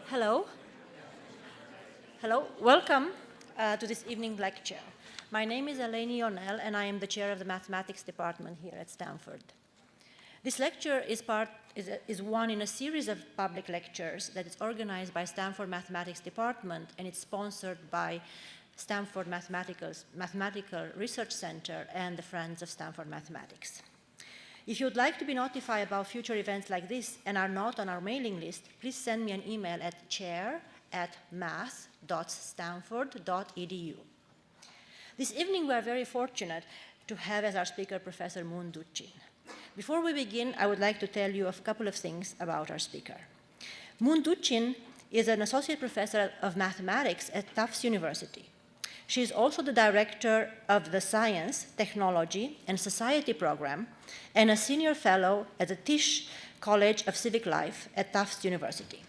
Hello. Hello. Welcome to this evening lecture. My name is Eleni Ionel, and I am the chair of the mathematics department here at Stanford. This lecture is one in a series of public lectures that is organized by Stanford Mathematics Department, and it's sponsored by Stanford Mathematical Research Center and the Friends of Stanford Mathematics. If you'd like to be notified about future events like this and are not on our mailing list, please send me an email at chair@math.stanford.edu. This evening, we are very fortunate to have as our speaker Professor Moon Duchin. Before we begin, I would like to tell you a couple of things about our speaker. Moon Duchin is an associate professor of mathematics at Tufts University. She is also the director of the Science, Technology, and Society program and a senior fellow at the Tisch College of Civic Life at Tufts University.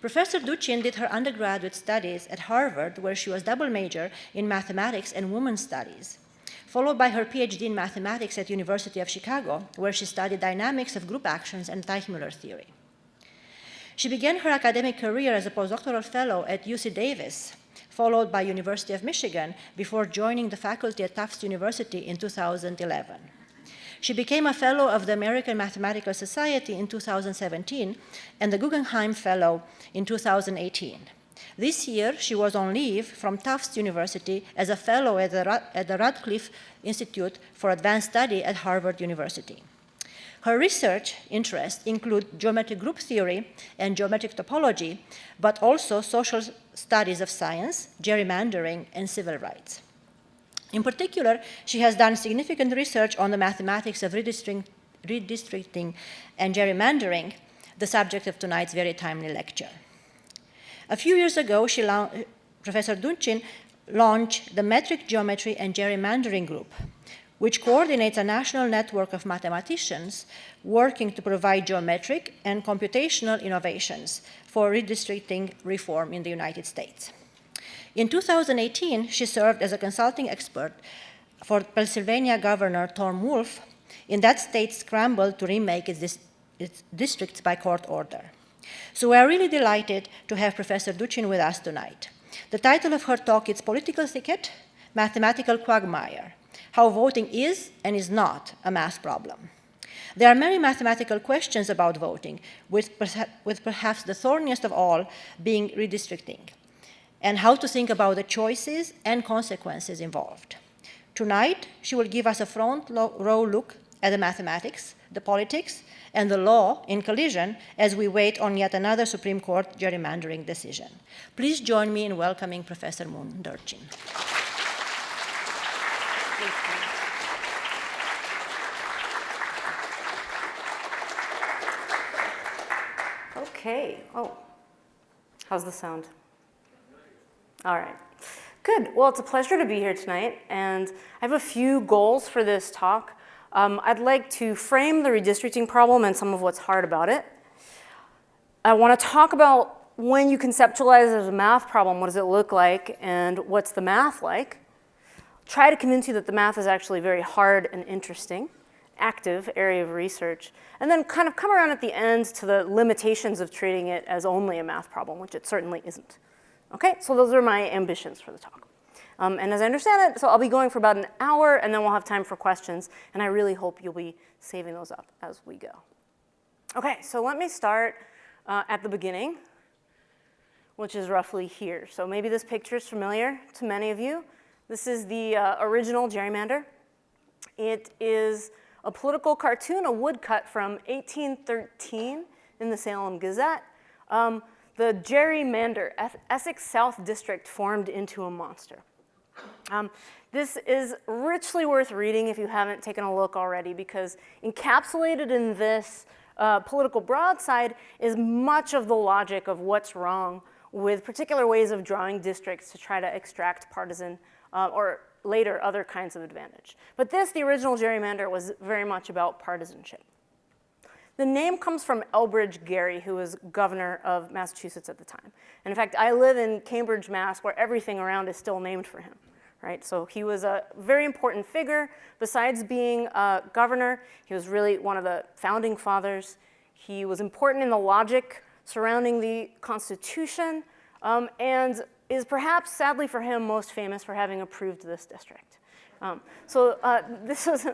Professor Duchin did her undergraduate studies at Harvard, where she was double major in mathematics and women's studies, followed by her PhD in mathematics at University of Chicago, where she studied dynamics of group actions and Teichmüller theory. She began her academic career as a postdoctoral fellow at UC Davis, followed by University of Michigan, before joining the faculty at Tufts University in 2011. She became a fellow of the American Mathematical Society in 2017 and the Guggenheim Fellow in 2018. This year, she was on leave from Tufts University as a fellow at the Radcliffe Institute for Advanced Study at Harvard University. Her research interests include geometric group theory and geometric topology, but also social studies of science, gerrymandering, and civil rights. In particular, she has done significant research on the mathematics of redistricting and gerrymandering, the subject of tonight's very timely lecture. A few years ago, Professor Duchin launched the Metric Geometry and Gerrymandering Group, which coordinates a national network of mathematicians working to provide geometric and computational innovations for redistricting reform in the United States. In 2018, she served as a consulting expert for Pennsylvania Governor Tom Wolf in that state's scramble to remake its districts by court order. So we are really delighted to have Professor Duchin with us tonight. The title of her talk is Political Thicket, Mathematical Quagmire: How Voting is and is not a Math Problem. There are many mathematical questions about voting, with perhaps the thorniest of all being redistricting, and how to think about the choices and consequences involved. Tonight, she will give us a front-row look at the mathematics, the politics, and the law in collision as we wait on yet another Supreme Court gerrymandering decision. Please join me in welcoming Professor Moon Duchin. Okay. Oh, how's the sound? All right. Good. Well, it's a pleasure to be here tonight, and I have a few goals for this talk. I'd like to frame the redistricting problem and some of what's hard about it. I want to talk about when you conceptualize it as a math problem, what does it look like, and what's the math like? Try to convince you that the math is actually very hard and interesting, active area of research, and then kind of come around at the end to the limitations of treating it as only a math problem, which it certainly isn't. Okay, so those are my ambitions for the talk. And as I understand it, so I'll be going for about an hour, and then we'll have time for questions, and I really hope you'll be saving those up as we go. Okay, so let me start at the beginning, which is roughly here. So maybe this picture is familiar to many of you. This is the original gerrymander. It is a political cartoon, a woodcut from 1813 in the Salem Gazette. The gerrymander, Essex South District, formed into a monster. This is richly worth reading if you haven't taken a look already, because encapsulated in this political broadside is much of the logic of what's wrong with particular ways of drawing districts to try to extract partisan or later other kinds of advantage. But this, the original gerrymander, was very much about partisanship. The name comes from Elbridge Gerry, who was governor of Massachusetts at the time. And in fact, I live in Cambridge, Mass, where everything around is still named for him. Right? So he was a very important figure. Besides being a governor, he was really one of the founding fathers. He was important in the logic surrounding the Constitution, and is perhaps, sadly for him, most famous for having approved this district. This was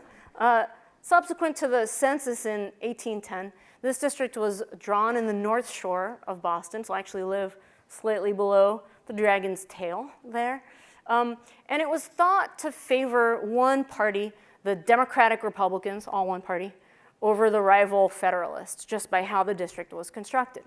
subsequent to the census in 1810. This district was drawn in the North Shore of Boston, so I actually live slightly below the Dragon's Tail there. And it was thought to favor one party, the Democratic Republicans, all one party, over the rival Federalists, just by how the district was constructed.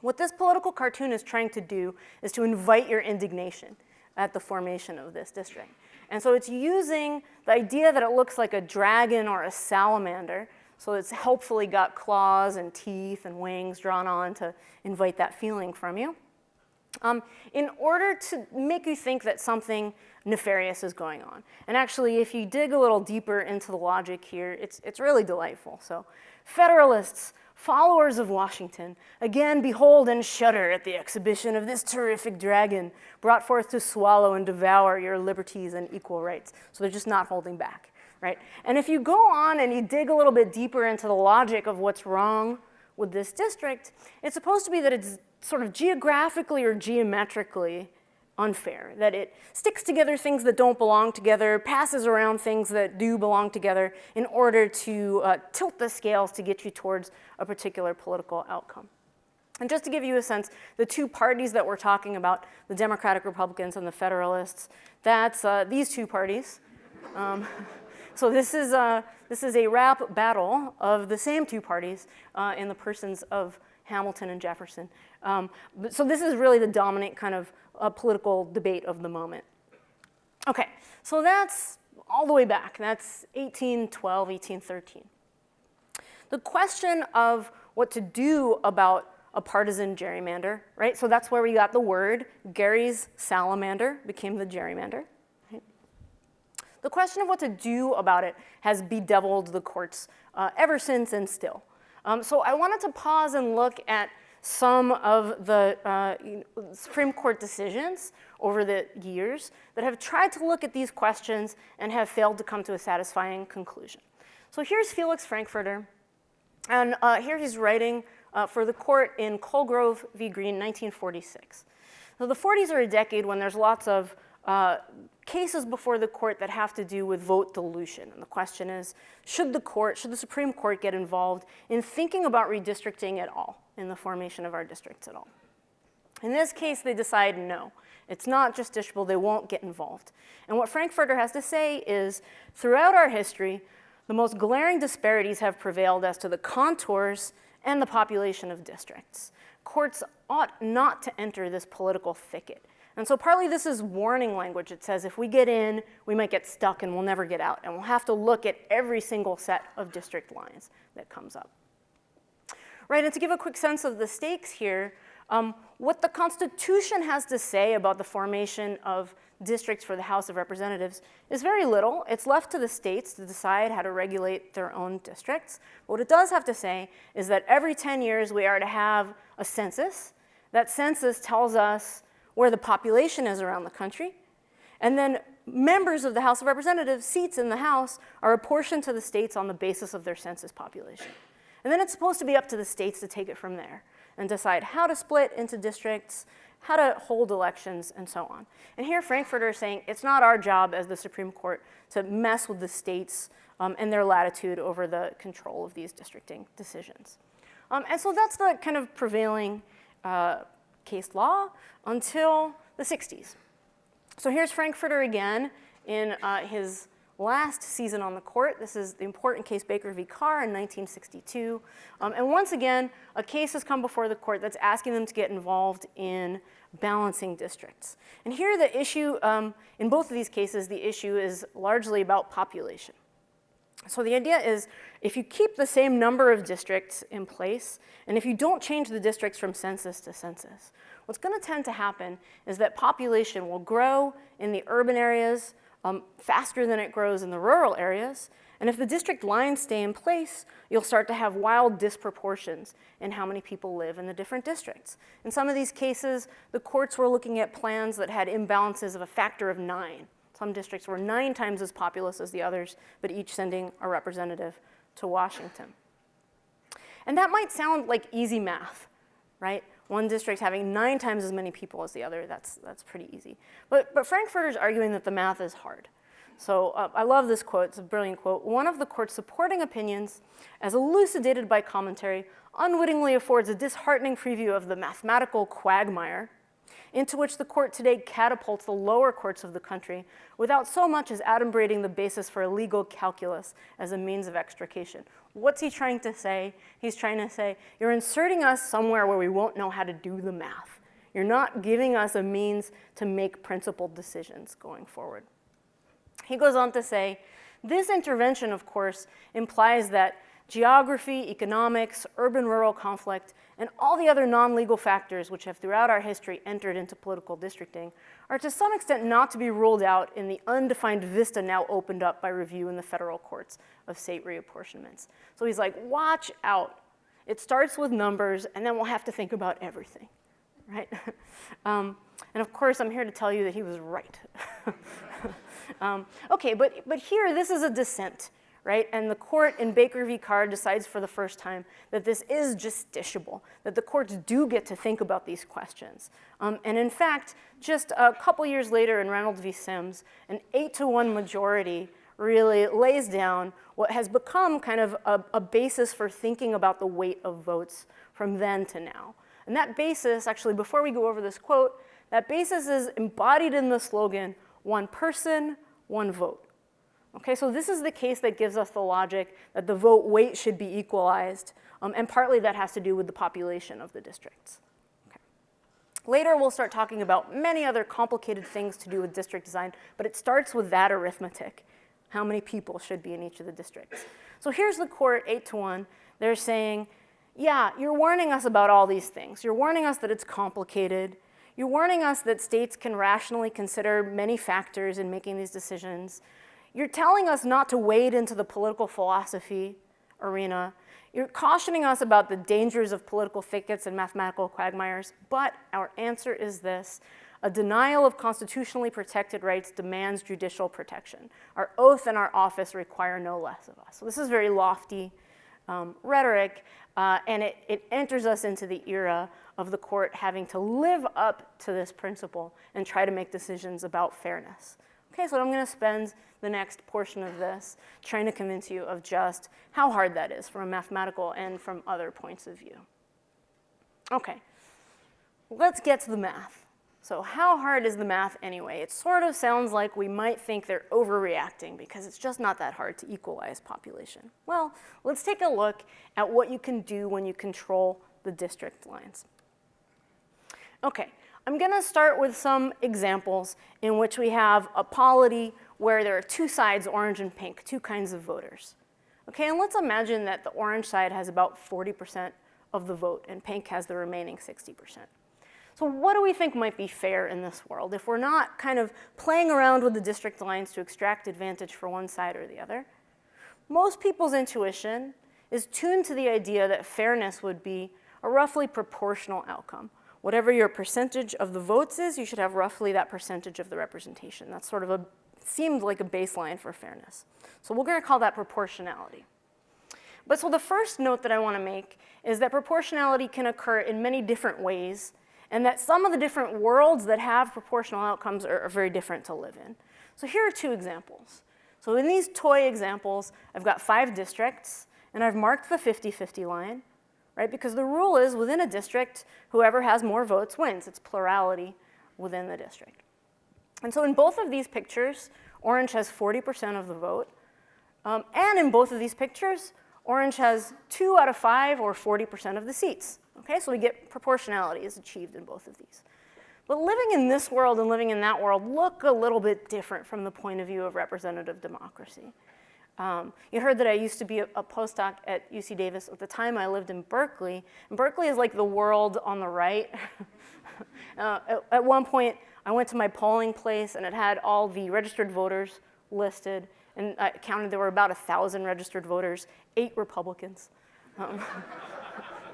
What this political cartoon is trying to do is to invite your indignation at the formation of this district. And so it's using the idea that it looks like a dragon or a salamander, so it's helpfully got claws and teeth and wings drawn on to invite that feeling from you, in order to make you think that something nefarious is going on. And actually, if you dig a little deeper into the logic here, it's really delightful. So, Federalists, followers of Washington, again behold and shudder at the exhibition of this terrific dragon brought forth to swallow and devour your liberties and equal rights. So they're just not holding back, right? And if you go on and you dig a little bit deeper into the logic of what's wrong with this district, it's supposed to be that it's sort of geographically or geometrically unfair, that it sticks together things that don't belong together, passes around things that do belong together in order to tilt the scales to get you towards a particular political outcome. And just to give you a sense, the two parties that we're talking about, the Democratic Republicans and the Federalists, that's these two parties. So this is a rap battle of the same two parties in the persons of Hamilton and Jefferson. So this is really the dominant kind of political debate of the moment. Okay, so that's all the way back. That's 1812, 1813. The question of what to do about a partisan gerrymander, right? So that's where we got the word. Gary's salamander became the gerrymander. Right? The question of what to do about it has bedeviled the courts ever since and still. So I wanted to pause and look at some of the Supreme Court decisions over the years that have tried to look at these questions and have failed to come to a satisfying conclusion. So here's Felix Frankfurter, and here he's writing for the court in Colgrove v. Green, 1946. So the 40s are a decade when there's lots of cases before the court that have to do with vote dilution. And the question is, should the Supreme Court get involved in thinking about redistricting at all, in the formation of our districts at all? In this case, they decide no. It's not justiciable, they won't get involved. And what Frankfurter has to say is, throughout our history, the most glaring disparities have prevailed as to the contours and the population of districts. Courts ought not to enter this political thicket. And so partly this is warning language. It says if we get in, we might get stuck and we'll never get out. And we'll have to look at every single set of district lines that comes up. Right, and to give a quick sense of the stakes here, what the Constitution has to say about the formation of districts for the House of Representatives is very little. It's left to the states to decide how to regulate their own districts. But what it does have to say is that every 10 years we are to have a census. That census tells us where the population is around the country. And then members of the House of Representatives, seats in the House, are apportioned to the states on the basis of their census population. And then it's supposed to be up to the states to take it from there and decide how to split into districts, how to hold elections, and so on. And here Frankfurter is saying it's not our job as the Supreme Court to mess with the states and their latitude over the control of these districting decisions. And so that's the kind of prevailing case law until the 60s. So here's Frankfurter again in his last season on the court. This is the important case Baker v. Carr in 1962. And once again, a case has come before the court that's asking them to get involved in balancing districts. And here the issue, in both of these cases, the issue is largely about population. So the idea is if you keep the same number of districts in place, and if you don't change the districts from census to census, what's going to tend to happen is that population will grow in the urban areas faster than it grows in the rural areas. And if the district lines stay in place, you'll start to have wild disproportions in how many people live in the different districts. In some of these cases, the courts were looking at plans that had imbalances of a factor of 9. Some districts were 9 times as populous as the others, but each sending a representative to Washington. And that might sound like easy math, right? One district having 9 times as many people as the other, that's pretty easy. But Frankfurter's arguing that the math is hard. So I love this quote, it's a brilliant quote. One of the court's supporting opinions, as elucidated by commentary, unwittingly affords a disheartening preview of the mathematical quagmire into which the court today catapults the lower courts of the country without so much as adumbrating the basis for a legal calculus as a means of extrication. What's he trying to say? He's trying to say, you're inserting us somewhere where we won't know how to do the math. You're not giving us a means to make principled decisions going forward. He goes on to say, this intervention, of course, implies that geography, economics, urban-rural conflict, and all the other non-legal factors which have throughout our history entered into political districting are to some extent not to be ruled out in the undefined vista now opened up by review in the federal courts of state reapportionments. So he's like, watch out. It starts with numbers, and then we'll have to think about everything, right? And of course, I'm here to tell you that he was right. Okay, but here, this is a dissent, right? And the court in Baker v. Carr decides for the first time that this is justiciable, that the courts do get to think about these questions. And in fact, just a couple years later in Reynolds v. Sims, an 8-to-1 majority really lays down what has become kind of a basis for thinking about the weight of votes from then to now. And that basis, actually, before we go over this quote, that basis is embodied in the slogan, one person, one vote. Okay, so this is the case that gives us the logic that the vote weight should be equalized, and partly that has to do with the population of the districts. Okay. Later, we'll start talking about many other complicated things to do with district design, but it starts with that arithmetic, how many people should be in each of the districts. So here's the court, 8-to-1. They're saying, yeah, you're warning us about all these things. You're warning us that it's complicated. You're warning us that states can rationally consider many factors in making these decisions. You're telling us not to wade into the political philosophy arena. You're cautioning us about the dangers of political thickets and mathematical quagmires, but our answer is this. A denial of constitutionally protected rights demands judicial protection. Our oath and our office require no less of us. So this is very lofty rhetoric, and it enters us into the era of the court having to live up to this principle and try to make decisions about fairness. Okay, so I'm going to spend the next portion of this trying to convince you of just how hard that is from a mathematical and from other points of view. Okay, let's get to the math. So how hard is the math anyway? It sort of sounds like we might think they're overreacting because it's just not that hard to equalize population. Well, let's take a look at what you can do when you control the district lines. Okay, I'm going to start with some examples in which we have a polity where there are two sides, orange and pink, two kinds of voters. Okay, and let's imagine that the orange side has about 40% of the vote and pink has the remaining 60%. So what do we think might be fair in this world if we're not kind of playing around with the district lines to extract advantage for one side or the other? Most people's intuition is tuned to the idea that fairness would be a roughly proportional outcome. Whatever your percentage of the votes is, you should have roughly that percentage of the representation. That's sort of seemed like a baseline for fairness. So we're going to call that proportionality. But so the first note that I want to make is that proportionality can occur in many different ways, and that some of the different worlds that have proportional outcomes are very different to live in. So here are two examples. So in these toy examples, I've got 5 districts, and I've marked the 50-50 line. Right? Because the rule is within a district, whoever has more votes wins. It's plurality within the district. And so in both of these pictures, orange has 40% of the vote. And in both of these pictures, orange has 2 out of 5 or 40% of the seats. Okay, so we get proportionality is achieved in both of these. But living in this world and living in that world look a little bit different from the point of view of representative democracy. You heard that I used to be a postdoc at UC Davis. At the time, I lived in Berkeley. And Berkeley is like the world on the right. At one point, I went to my polling place, and it had all the registered voters listed. And I counted there were about 1,000 registered voters, 8 Republicans.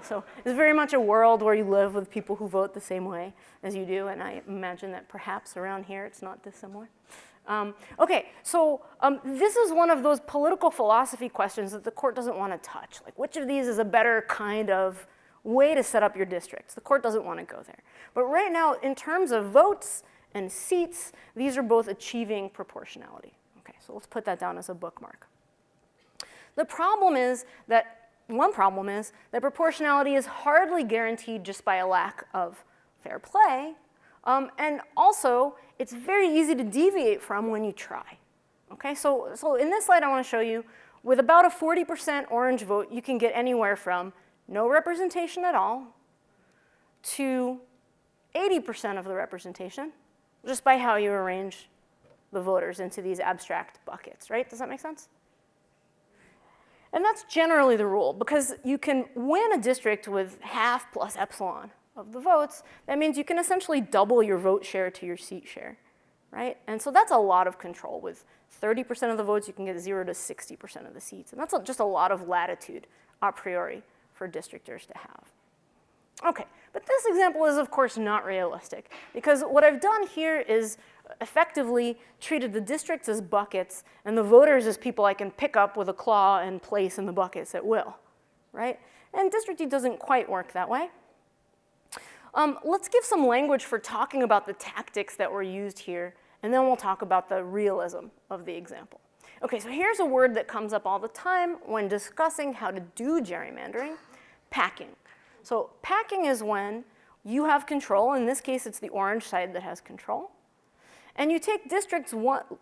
So it's very much a world where you live with people who vote the same way as you do. And I imagine that perhaps around here it's not dissimilar. Okay, so this is one of those political philosophy questions that the court doesn't want to touch. Like, which of these is a better kind of way to set up your districts. The court doesn't want to go there. But right now, in terms of votes and seats, these are both achieving proportionality. Okay, so let's put that down as a bookmark. The problem is that, one problem is that proportionality is hardly guaranteed just by a lack of fair play. And also, it's very easy to deviate from when you try. Okay, so in this slide I want to show you, with about a 40% orange vote, you can get anywhere from no representation at all to 80% of the representation, just by how you arrange the voters into these abstract buckets, right? Does that make sense? And that's generally the rule, because you can win a district with half plus epsilon of the votes. That means you can essentially double your vote share to your seat share, right? And so that's a lot of control. With 30% of the votes, you can get 0 to 60% of the seats. And that's just a lot of latitude a priori for districtors to have. Okay, but this example is, of course, not realistic, because what I've done here is effectively treated the districts as buckets and the voters as people I can pick up with a claw and place in the buckets at will, right? And districting doesn't quite work that way. Let's give some language for talking about the tactics that were used here, and then we'll talk about the realism of the example. Okay, so here's a word that comes up all the time when discussing how to do gerrymandering: packing. So packing is when you have control. In this case, it's the orange side that has control. And you take districts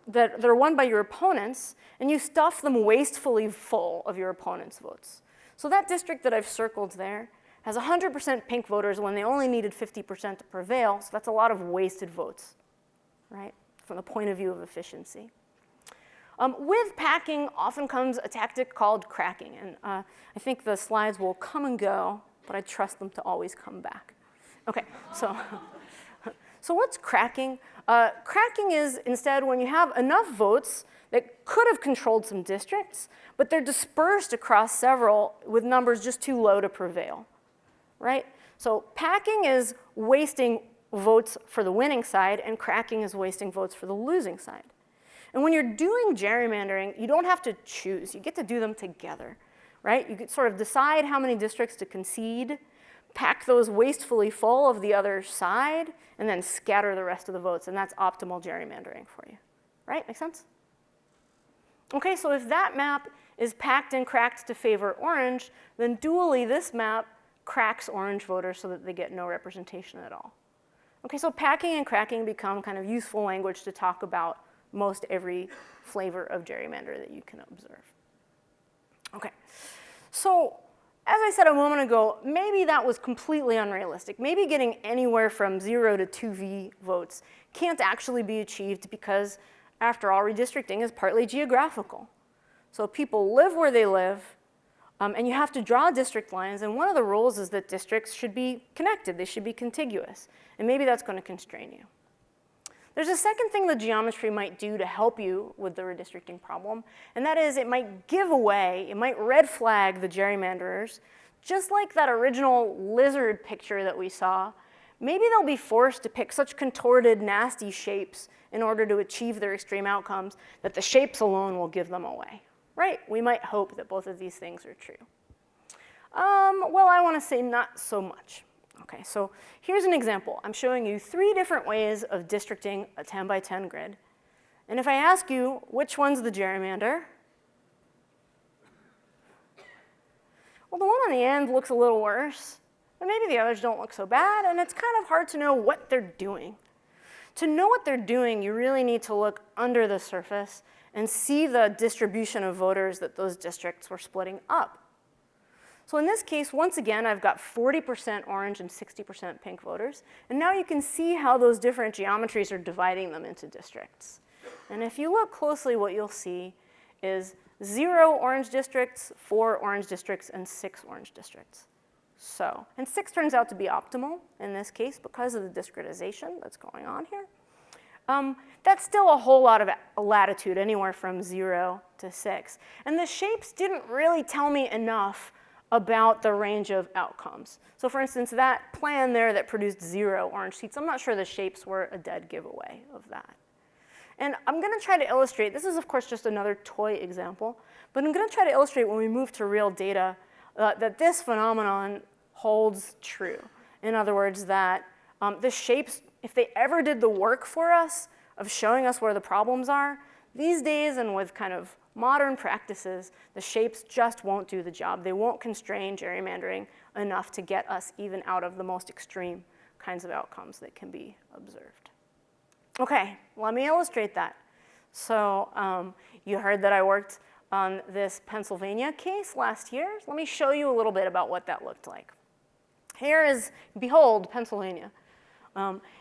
that are won by your opponents, and you stuff them wastefully full of your opponent's votes. So that district that I've circled there has 100% pink voters when they only needed 50% to prevail, so that's a lot of wasted votes, right, from the point of view of efficiency. With packing often comes a tactic called cracking, and I think the slides will come and go, but I trust them to always come back. Okay, so what's cracking? Cracking is instead when you have enough votes that could have controlled some districts, but they're dispersed across several with numbers just too low to prevail, right? So packing is wasting votes for the winning side, and cracking is wasting votes for the losing side. And when you're doing gerrymandering, you don't have to choose. You get to do them together, right? You could sort of decide how many districts to concede, pack those wastefully full of the other side, and then scatter the rest of the votes, and that's optimal gerrymandering for you, right? Make sense? Okay, so if that map is packed and cracked to favor orange, then dually this map cracks orange voters so that they get no representation at all. Okay, so packing and cracking become kind of useful language to talk about most every flavor of gerrymander that you can observe. Okay, so as I said a moment ago, maybe that was completely unrealistic. Maybe getting anywhere from 0 to 2V votes can't actually be achieved because, after all, redistricting is partly geographical. So people live where they live, and you have to draw district lines, and one of the rules is that districts should be connected. They should be contiguous, and maybe that's going to constrain you. There's a second thing the geometry might do to help you with the redistricting problem, and that is it might give away, it might red flag the gerrymanderers, just like that original lizard picture that we saw. Maybe they'll be forced to pick such contorted, nasty shapes in order to achieve their extreme outcomes that the shapes alone will give them away, right? We might hope that both of these things are true. Well, I want to say not so much. Okay, so here's an example. I'm showing you 3 different ways of districting a 10 by 10 grid. And if I ask you which one's the gerrymander, well, the one on the end looks a little worse, but maybe the others don't look so bad, and it's kind of hard to know what they're doing. To know what they're doing, you really need to look under the surface and see the distribution of voters that those districts were splitting up. So in this case, once again, I've got 40% orange and 60% pink voters. And now you can see how those different geometries are dividing them into districts. And if you look closely, what you'll see is 0 orange districts, 4 orange districts, and 6 orange districts. So, and 6 turns out to be optimal in this case because of the discretization that's going on here. That's still a whole lot of latitude, anywhere from 0 to 6. And the shapes didn't really tell me enough about the range of outcomes. So for instance, that plan there that produced 0 orange seats, I'm not sure the shapes were a dead giveaway of that. And I'm going to try to illustrate, this is of course just another toy example, but I'm going to try to illustrate when we move to real data that this phenomenon holds true. In other words, that the shapes, if they ever did the work for us of showing us where the problems are, these days and with kind of modern practices, the shapes just won't do the job. They won't constrain gerrymandering enough to get us even out of the most extreme kinds of outcomes that can be observed. Okay, let me illustrate that. So you heard that I worked on this Pennsylvania case last year. Let me show you a little bit about what that looked like. Here is, behold, Pennsylvania.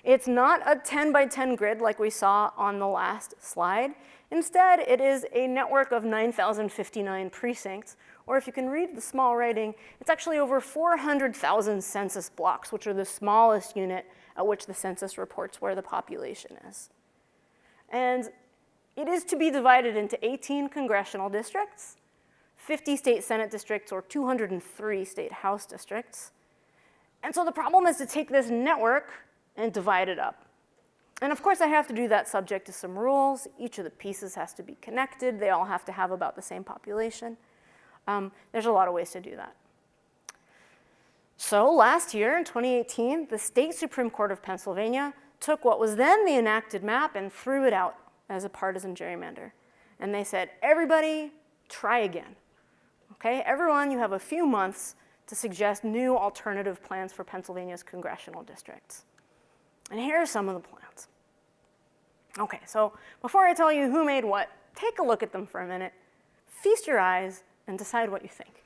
It's not a 10 by 10 grid like we saw on the last slide. Instead, it is a network of 9,059 precincts, or if you can read the small writing, it's actually over 400,000 census blocks, which are the smallest unit at which the census reports where the population is. And it is to be divided into 18 congressional districts, 50 state Senate districts, or 203 state House districts. And so the problem is to take this network and divide it up. And of course, I have to do that subject to some rules. Each of the pieces has to be connected. They all have to have about the same population. There's a lot of ways to do that. So last year, in 2018, the State Supreme Court of Pennsylvania took what was then the enacted map and threw it out as a partisan gerrymander. And they said, everybody, try again. Okay, everyone, you have a few months to suggest new alternative plans for Pennsylvania's congressional districts. And here are some of the plans. Okay, so before I tell you who made what, take a look at them for a minute, feast your eyes, and decide what you think.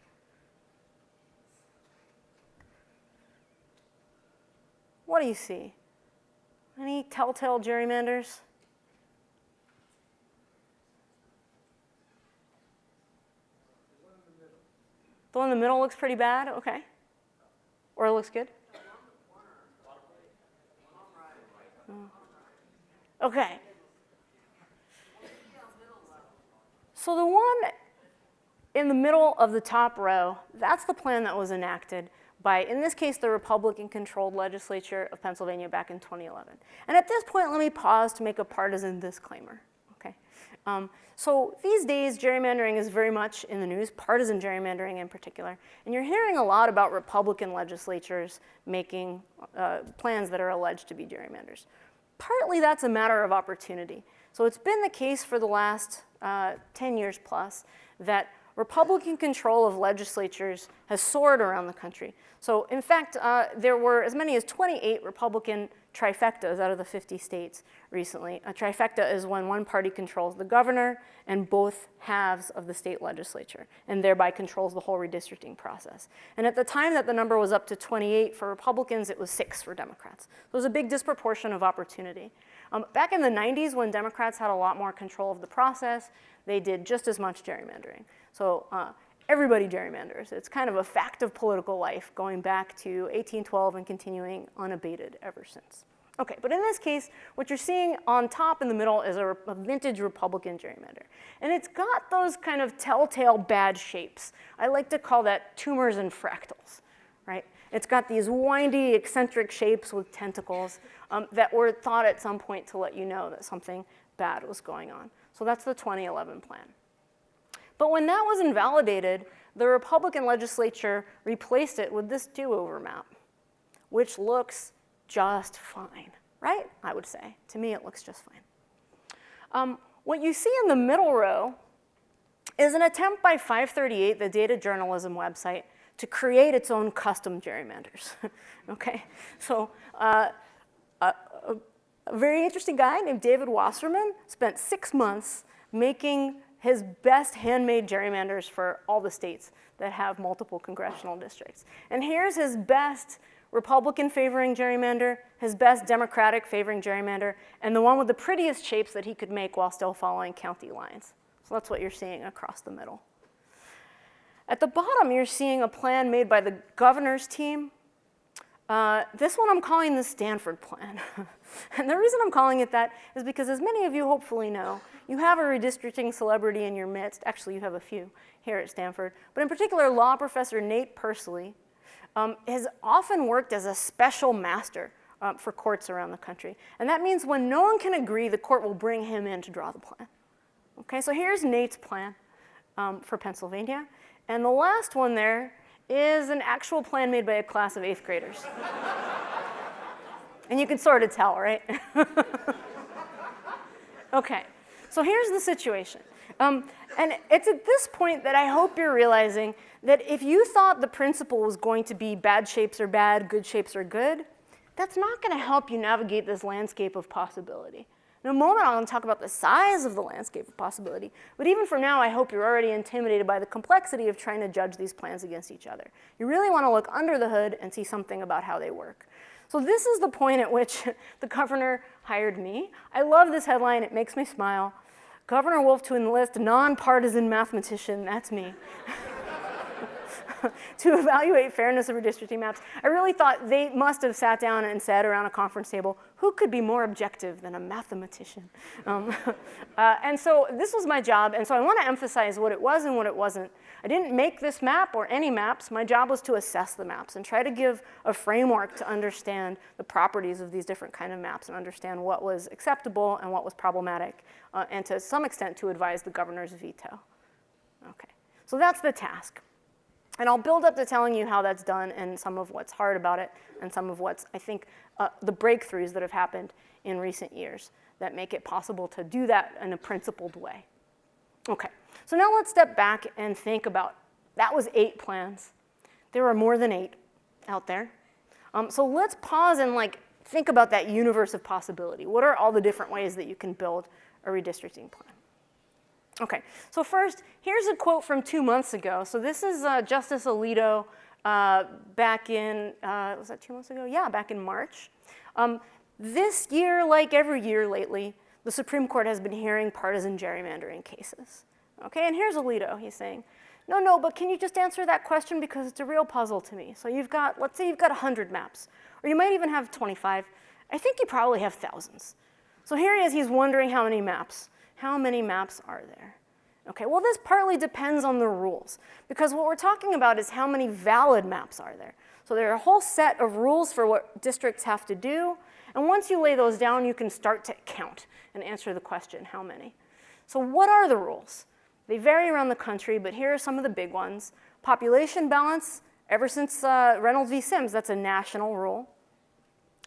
What do you see? Any telltale gerrymanders? The one in the middle looks pretty bad, okay. Or it looks good? Okay. So the one in the middle of the top row, that's the plan that was enacted by, in this case, the Republican-controlled legislature of Pennsylvania back in 2011. And at this point, let me pause to make a partisan disclaimer, okay? So these days, gerrymandering is very much in the news, partisan gerrymandering in particular. And you're hearing a lot about Republican legislatures making plans that are alleged to be gerrymanders. Partly that's a matter of opportunity. So it's been the case for the last 10 years plus that Republican control of legislatures has soared around the country. So in fact, there were as many as 28 Republican trifectas out of the 50 states recently. A trifecta is when one party controls the governor and both halves of the state legislature, and thereby controls the whole redistricting process. And at the time that the number was up to 28 for Republicans, it was 6 for Democrats. So it was a big disproportion of opportunity. Back in the 90s, when Democrats had a lot more control of the process, they did just as much gerrymandering. So everybody gerrymanders. It's kind of a fact of political life going back to 1812 and continuing unabated ever since. Okay, but in this case, what you're seeing on top in the middle is a vintage Republican gerrymander. And it's got those kind of telltale bad shapes. I like to call that tumors and fractals, right? It's got these windy, eccentric shapes with tentacles that were thought at some point to let you know that something bad was going on. So that's the 2011 plan. But when that was invalidated, the Republican legislature replaced it with this do-over map, which looks just fine, right? I would say. To me, it looks just fine. What you see in the middle row is an attempt by 538, the data journalism website, to create its own custom gerrymanders, okay? So a very interesting guy named David Wasserman spent 6 months making his best handmade gerrymanders for all the states that have multiple congressional districts. And here's his best Republican favoring gerrymander, his best Democratic favoring gerrymander, and the one with the prettiest shapes that he could make while still following county lines. So that's what you're seeing across the middle. At the bottom, you're seeing a plan made by the governor's team. This one I'm calling the Stanford plan. And the reason I'm calling it that is because, as many of you hopefully know, you have a redistricting celebrity in your midst. Actually, you have a few here at Stanford. But in particular, law professor Nate Persley has often worked as a special master for courts around the country. And that means when no one can agree, the court will bring him in to draw the plan. Okay, so here's Nate's plan for Pennsylvania. And the last one there is an actual plan made by a class of 8th graders. And you can sort of tell, right? Okay, so here's the situation. And it's at this point that I hope you're realizing that if you thought the principle was going to be bad shapes are bad, good shapes are good, that's not going to help you navigate this landscape of possibility. In a moment, I'm going to talk about the size of the landscape of possibility. But even for now, I hope you're already intimidated by the complexity of trying to judge these plans against each other. You really want to look under the hood and see something about how they work. So this is the point at which the governor hired me. I love this headline. It makes me smile. Governor Wolf to enlist nonpartisan mathematician, that's me, to evaluate fairness of redistricting maps. I really thought they must have sat down and said around a conference table, who could be more objective than a mathematician? And so this was my job, and so I want to emphasize what it was and what it wasn't. I didn't make this map or any maps. My job was to assess the maps and try to give a framework to understand the properties of these different kind of maps and understand what was acceptable and what was problematic, and to some extent to advise the governor's veto. Okay, so that's the task. And I'll build up to telling you how that's done and some of what's hard about it and some of what's, I think, the breakthroughs that have happened in recent years that make it possible to do that in a principled way. Okay, so now let's step back and think about, that was 8 plans. There are more than 8 out there. So let's pause and think about that universe of possibility. What are all the different ways that you can build a redistricting plan? Okay, so first, here's a quote from 2 months ago. So this is Justice Alito back in, was that 2 months ago? Yeah, back in March. This year, like every year lately, the Supreme Court has been hearing partisan gerrymandering cases. Okay, and here's Alito. He's saying, no, but can you just answer that question because it's a real puzzle to me. So you've got, let's say you've got 100 maps, or you might even have 25. I think you probably have thousands. So here he is, he's wondering how many maps. How many maps are there? Okay, well this partly depends on the rules, because what we're talking about is how many valid maps are there. So there are a whole set of rules for what districts have to do, and once you lay those down, you can start to count and answer the question, how many? So what are the rules? They vary around the country, but here are some of the big ones. Population balance, ever since Reynolds v. Sims, that's a national rule.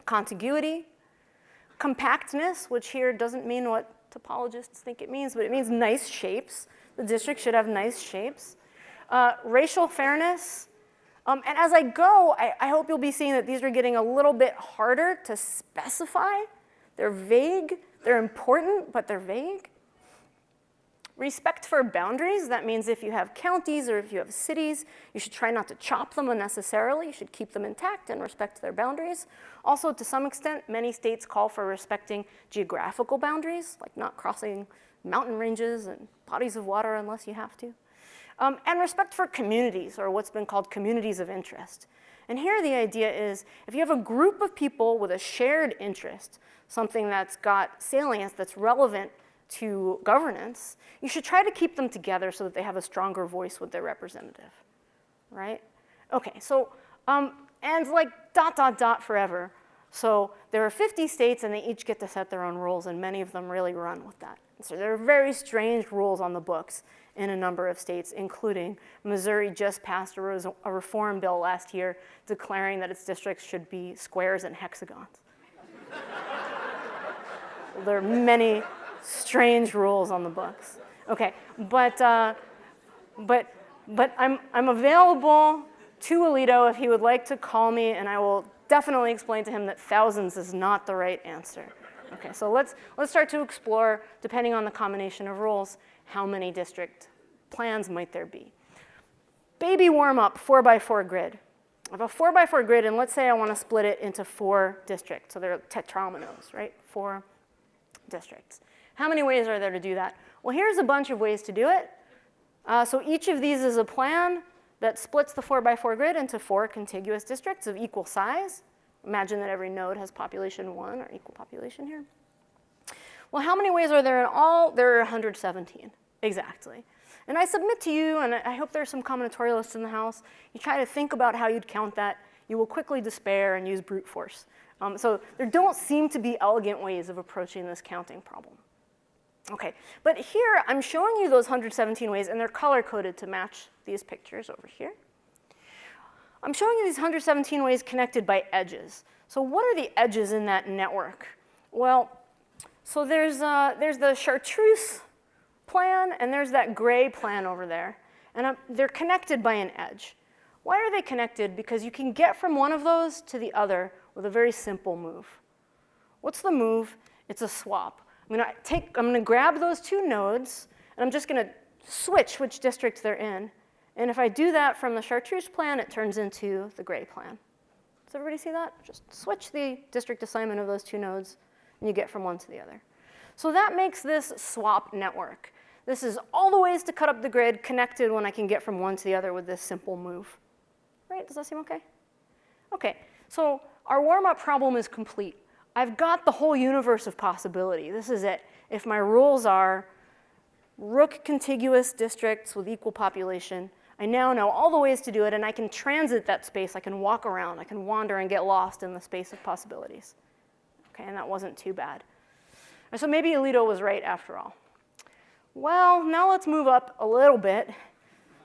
Contiguity, compactness, which here doesn't mean what topologists think it means, but it means nice shapes. The district should have nice shapes. Racial fairness. And as I go, I hope you'll be seeing that these are getting a little bit harder to specify. They're vague. They're important, but they're vague. Respect for boundaries. That means if you have counties or if you have cities, you should try not to chop them unnecessarily. You should keep them intact and respect their boundaries. Also, to some extent, many states call for respecting geographical boundaries, like not crossing mountain ranges and bodies of water unless you have to. And respect for communities, or what's been called communities of interest. And here the idea is, if you have a group of people with a shared interest, something that's got salience, that's relevant to governance, you should try to keep them together so that they have a stronger voice with their representative, right? Okay, so, and like ... forever. So there are 50 states and they each get to set their own rules, and many of them really run with that. So there are very strange rules on the books in a number of states, including Missouri just passed a reform bill last year declaring that its districts should be squares and hexagons. There are many strange rules on the books. Okay, but I'm available to Alito if he would like to call me, and I will definitely explain to him that thousands is not the right answer. Okay, so let's start to explore, depending on the combination of rules, how many district plans might there be. Baby warm-up, 4x4 grid. I have a 4x4 grid, and let's say I want to split it into 4 districts. So they're tetrominoes, right? 4 districts. How many ways are there to do that? Well, here's a bunch of ways to do it. So each of these is a plan that splits the 4x4 grid into 4 contiguous districts of equal size. Imagine that every node has population 1 or equal population here. Well, how many ways are there in all? There are 117, exactly. And I submit to you, and I hope there are some combinatorialists in the house, you try to think about how you'd count that, you will quickly despair and use brute force. So there don't seem to be elegant ways of approaching this counting problem. Okay, but here I'm showing you those 117 ways, and they're color-coded to match these pictures over here. I'm showing you these 117 ways connected by edges. So what are the edges in that network? Well, so there's the chartreuse plan, and there's that gray plan over there. And they're connected by an edge. Why are they connected? Because you can get from one of those to the other with a very simple move. What's the move? It's a swap. I'm going to grab those two nodes, and I'm just going to switch which districts they're in. And if I do that from the chartreuse plan, it turns into the gray plan. Does everybody see that? Just switch the district assignment of those two nodes, and you get from one to the other. So that makes this swap network. This is all the ways to cut up the grid connected when I can get from one to the other with this simple move. Right? Does that seem okay? Okay, so our warm-up problem is complete. I've got the whole universe of possibility. This is it. If my rules are rook contiguous districts with equal population, I now know all the ways to do it, and I can transit that space. I can walk around. I can wander and get lost in the space of possibilities. Okay, and that wasn't too bad. So maybe Alito was right after all. Well, now let's move up a little bit,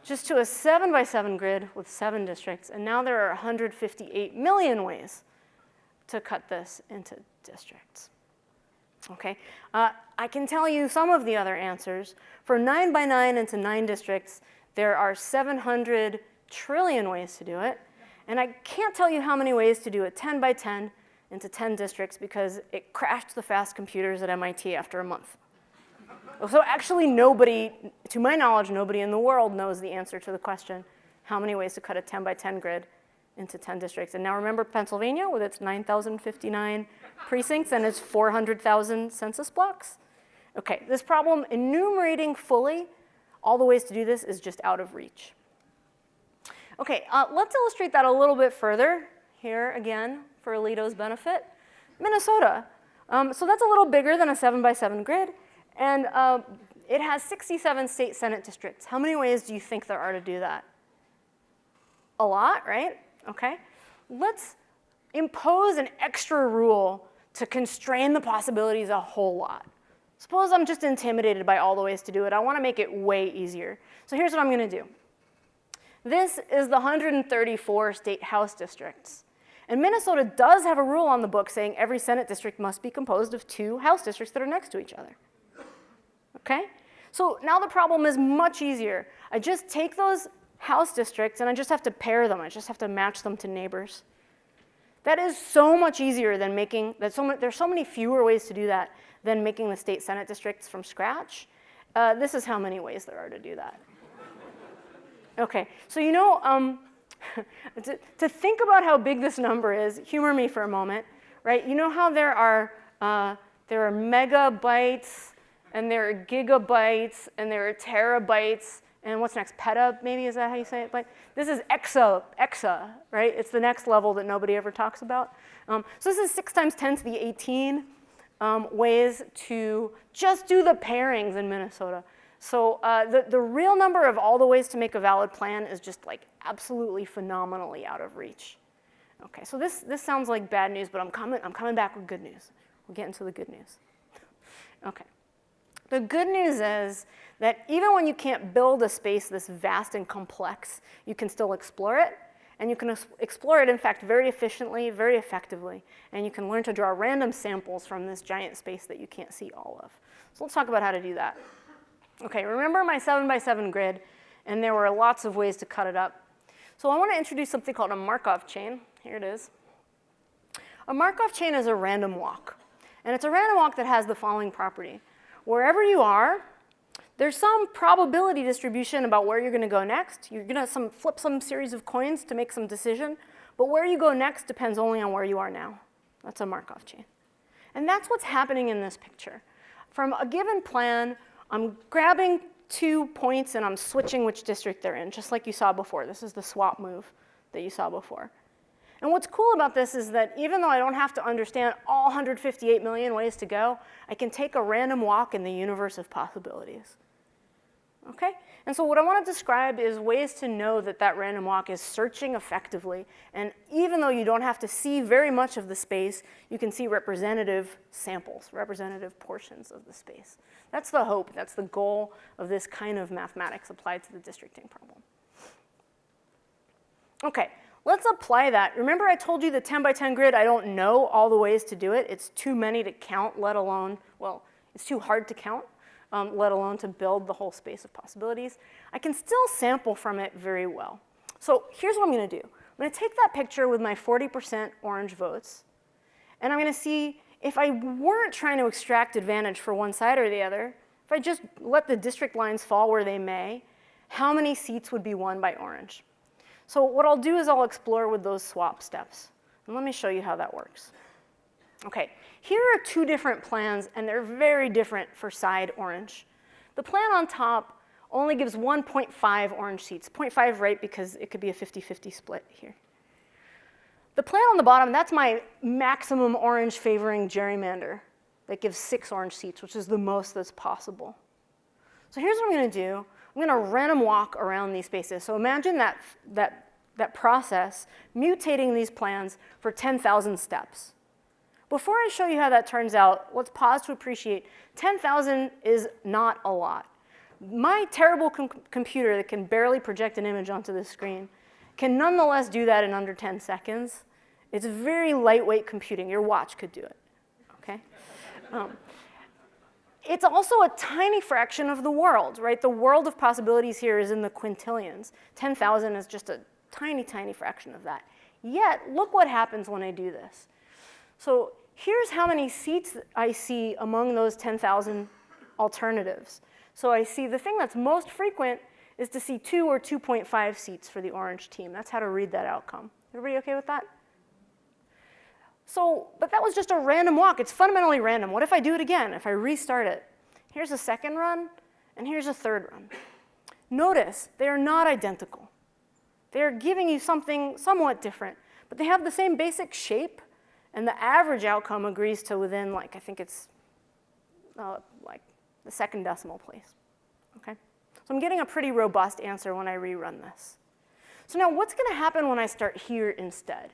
just to a 7 by 7 grid with 7 districts, and now there are 158 million ways to cut this into districts. Okay, I can tell you some of the other answers. For 9 by 9 into 9 districts, there are 700 trillion ways to do it, and I can't tell you how many ways to do it 10 by 10 into 10 districts because it crashed the fast computers at MIT after a month. So actually nobody, to my knowledge, nobody in the world knows the answer to the question, how many ways to cut a 10 by 10 grid into 10 districts. And now remember Pennsylvania with its 9,059 precincts and its 400,000 census blocks? Okay, this problem, enumerating fully all the ways to do this is just out of reach. Okay, let's illustrate that a little bit further here again for Alito's benefit. Minnesota. So that's a little bigger than a 7 by 7 grid. And it has 67 state senate districts. How many ways do you think there are to do that? A lot, right? Okay. Let's impose an extra rule to constrain the possibilities a whole lot. Suppose I'm just intimidated by all the ways to do it. I want to make it way easier. So here's what I'm going to do. This is the 134 state house districts. And Minnesota does have a rule on the book saying every senate district must be composed of 2 house districts that are next to each other. Okay? So now the problem is much easier. I just take those house districts and I just have to pair them. I just have to match them to neighbors. That is so much easier than making, there's so many fewer ways to do that than making the state senate districts from scratch. This is how many ways there are to do that. Okay, so you know, to think about how big this number is, humor me for a moment, right? You know how there are megabytes, and there are gigabytes, and there are terabytes, and what's next? Peta, maybe, is that how you say it? But this is exa, right? It's the next level that nobody ever talks about. So this is 6 times 10 to the 18 ways to just do the pairings in Minnesota. So the real number of all the ways to make a valid plan is just like absolutely phenomenally out of reach. Okay, so this sounds like bad news, but I'm coming back with good news. We'll get into the good news. Okay. The good news is that even when you can't build a space this vast and complex, you can still explore it. And you can explore it, in fact, very efficiently, very effectively. And you can learn to draw random samples from this giant space that you can't see all of. So let's talk about how to do that. Okay, remember my 7 by 7 grid, and there were lots of ways to cut it up. So I want to introduce something called a Markov chain. Here it is. A Markov chain is a random walk. And it's a random walk that has the following property. Wherever you are, there's some probability distribution about where you're going to go next. You're going to flip some series of coins to make some decision. But where you go next depends only on where you are now. That's a Markov chain. And that's what's happening in this picture. From a given plan, I'm grabbing 2 points and I'm switching which district they're in, just like you saw before. This is the swap move that you saw before. And what's cool about this is that even though I don't have to understand all 158 million ways to go, I can take a random walk in the universe of possibilities. Okay? And so what I want to describe is ways to know that that random walk is searching effectively. And even though you don't have to see very much of the space, you can see representative samples, representative portions of the space. That's the hope, that's the goal of this kind of mathematics applied to the districting problem. Okay, let's apply that. Remember I told you the 10 by 10 grid, I don't know all the ways to do it. It's too many to count, let alone, well, it's too hard to count, let alone to build the whole space of possibilities. I can still sample from it very well. So here's what I'm going to do. I'm going to take that picture with my 40% orange votes, and I'm going to see if I weren't trying to extract advantage for one side or the other, if I just let the district lines fall where they may, how many seats would be won by orange? So what I'll do is I'll explore with those swap steps. And let me show you how that works. Okay, here are two different plans, and they're very different for side orange. The plan on top only gives 1.5 orange seats. 0.5 right because it could be a 50-50 split here. The plan on the bottom, that's my maximum orange favoring gerrymander. That gives 6 orange seats, which is the most that's possible. So here's what I'm going to do. I'm going to random walk around these spaces. So imagine that process mutating these plans for 10,000 steps. Before I show you how that turns out, let's pause to appreciate 10,000 is not a lot. My terrible computer that can barely project an image onto the screen can nonetheless do that in under 10 seconds. It's very lightweight computing. Your watch could do it, okay? It's also a tiny fraction of the world, right? The world of possibilities here is in the quintillions. 10,000 is just a tiny, tiny fraction of that. Yet, look what happens when I do this. So here's how many seats I see among those 10,000 alternatives. So I see the thing that's most frequent is to see 2 or 2.5 seats for the orange team. That's how to read that outcome. Everybody okay with that? So, but that was just a random walk. It's fundamentally random. What if I do it again, if I restart it? Here's a second run, and here's a third run. Notice they are not identical. They're giving you something somewhat different, but they have the same basic shape, and the average outcome agrees to within, like, I think it's like the second decimal place, okay? So I'm getting a pretty robust answer when I rerun this. So now what's going to happen when I start here instead?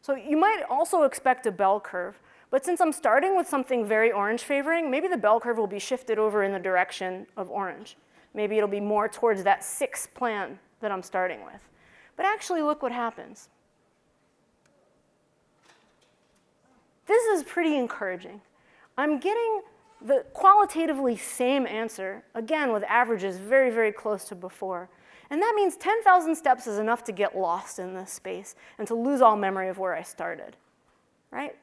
So you might also expect a bell curve, but since I'm starting with something very orange favoring, maybe the bell curve will be shifted over in the direction of orange. Maybe it'll be more towards that 6th plan that I'm starting with. But actually, look what happens. This is pretty encouraging. I'm getting the qualitatively same answer, again with averages very, very close to before. And that means 10,000 steps is enough to get lost in this space and to lose all memory of where I started, right?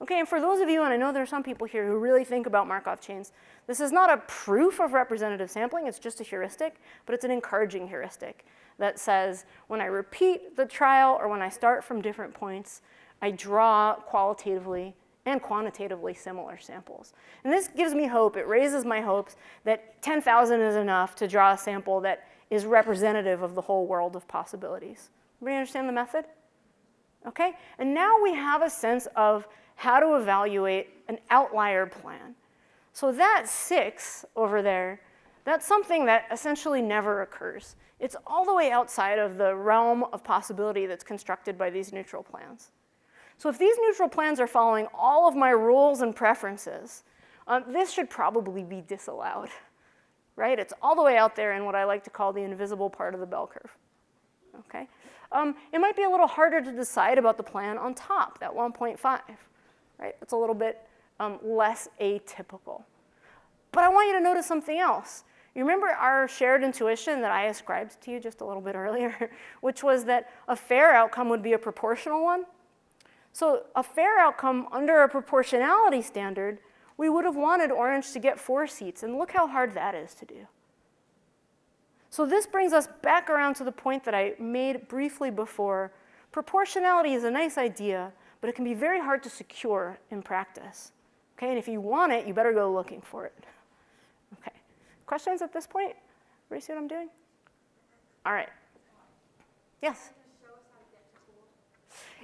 Okay, and for those of you, and I know there are some people here who really think about Markov chains, this is not a proof of representative sampling, it's just a heuristic, but it's an encouraging heuristic that says when I repeat the trial or when I start from different points, I draw qualitatively and quantitatively similar samples. And this gives me hope, it raises my hopes that 10,000 is enough to draw a sample that is representative of the whole world of possibilities. Everybody understand the method? Okay, and now we have a sense of how to evaluate an outlier plan. So that 6 over there, that's something that essentially never occurs. It's all the way outside of the realm of possibility that's constructed by these neutral plans. So if these neutral plans are following all of my rules and preferences, this should probably be disallowed, right? It's all the way out there in what I like to call the invisible part of the bell curve, okay? It might be a little harder to decide about the plan on top, that 1.5, right? It's a little bit less atypical. But I want you to notice something else. You remember our shared intuition that I ascribed to you just a little bit earlier, which was that a fair outcome would be a proportional one? So a fair outcome under a proportionality standard, we would have wanted orange to get 4 seats, and look how hard that is to do. So this brings us back around to the point that I made briefly before. Proportionality is a nice idea, but it can be very hard to secure in practice. Okay, and if you want it, you better go looking for it. Okay, questions at this point? Everybody see what I'm doing? All right. Yes?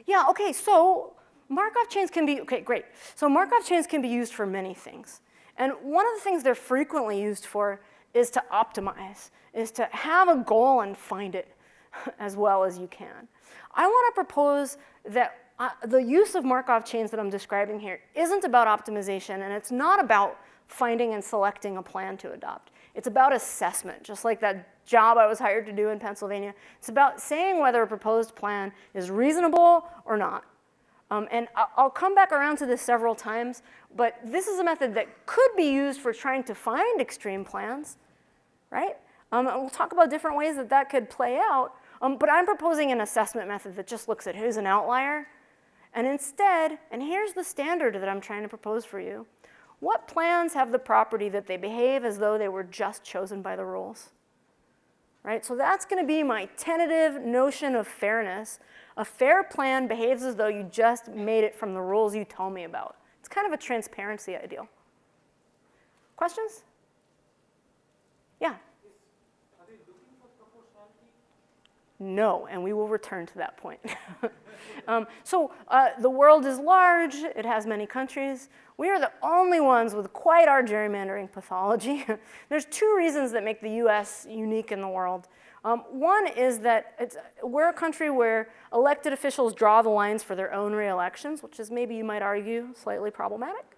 Yeah, okay, so Markov chains can be, okay, great. So Markov chains can be used for many things. And one of the things they're frequently used for is to optimize, is to have a goal and find it as well as you can. I want to propose that the use of Markov chains that I'm describing here isn't about optimization, and it's not about finding and selecting a plan to adopt. It's about assessment, just like that job I was hired to do in Pennsylvania. It's about saying whether a proposed plan is reasonable or not. And I'll come back around to this several times, but this is a method that could be used for trying to find extreme plans, right? And we'll talk about different ways that that could play out, but I'm proposing an assessment method that just looks at who's an outlier, and instead, and here's the standard that I'm trying to propose for you, what plans have the property that they behave as though they were just chosen by the rules? Right? So that's going to be my tentative notion of fairness. A fair plan behaves as though you just made it from the rules you told me about. It's kind of a transparency ideal. Questions? Yeah? Are they looking for proportionality? No, and we will return to that point. The world is large. It has many countries. We are the only ones with quite our gerrymandering pathology. There's two reasons that make the US unique in the world. One is that we're a country where elected officials draw the lines for their own re-elections, which is maybe you might argue slightly problematic.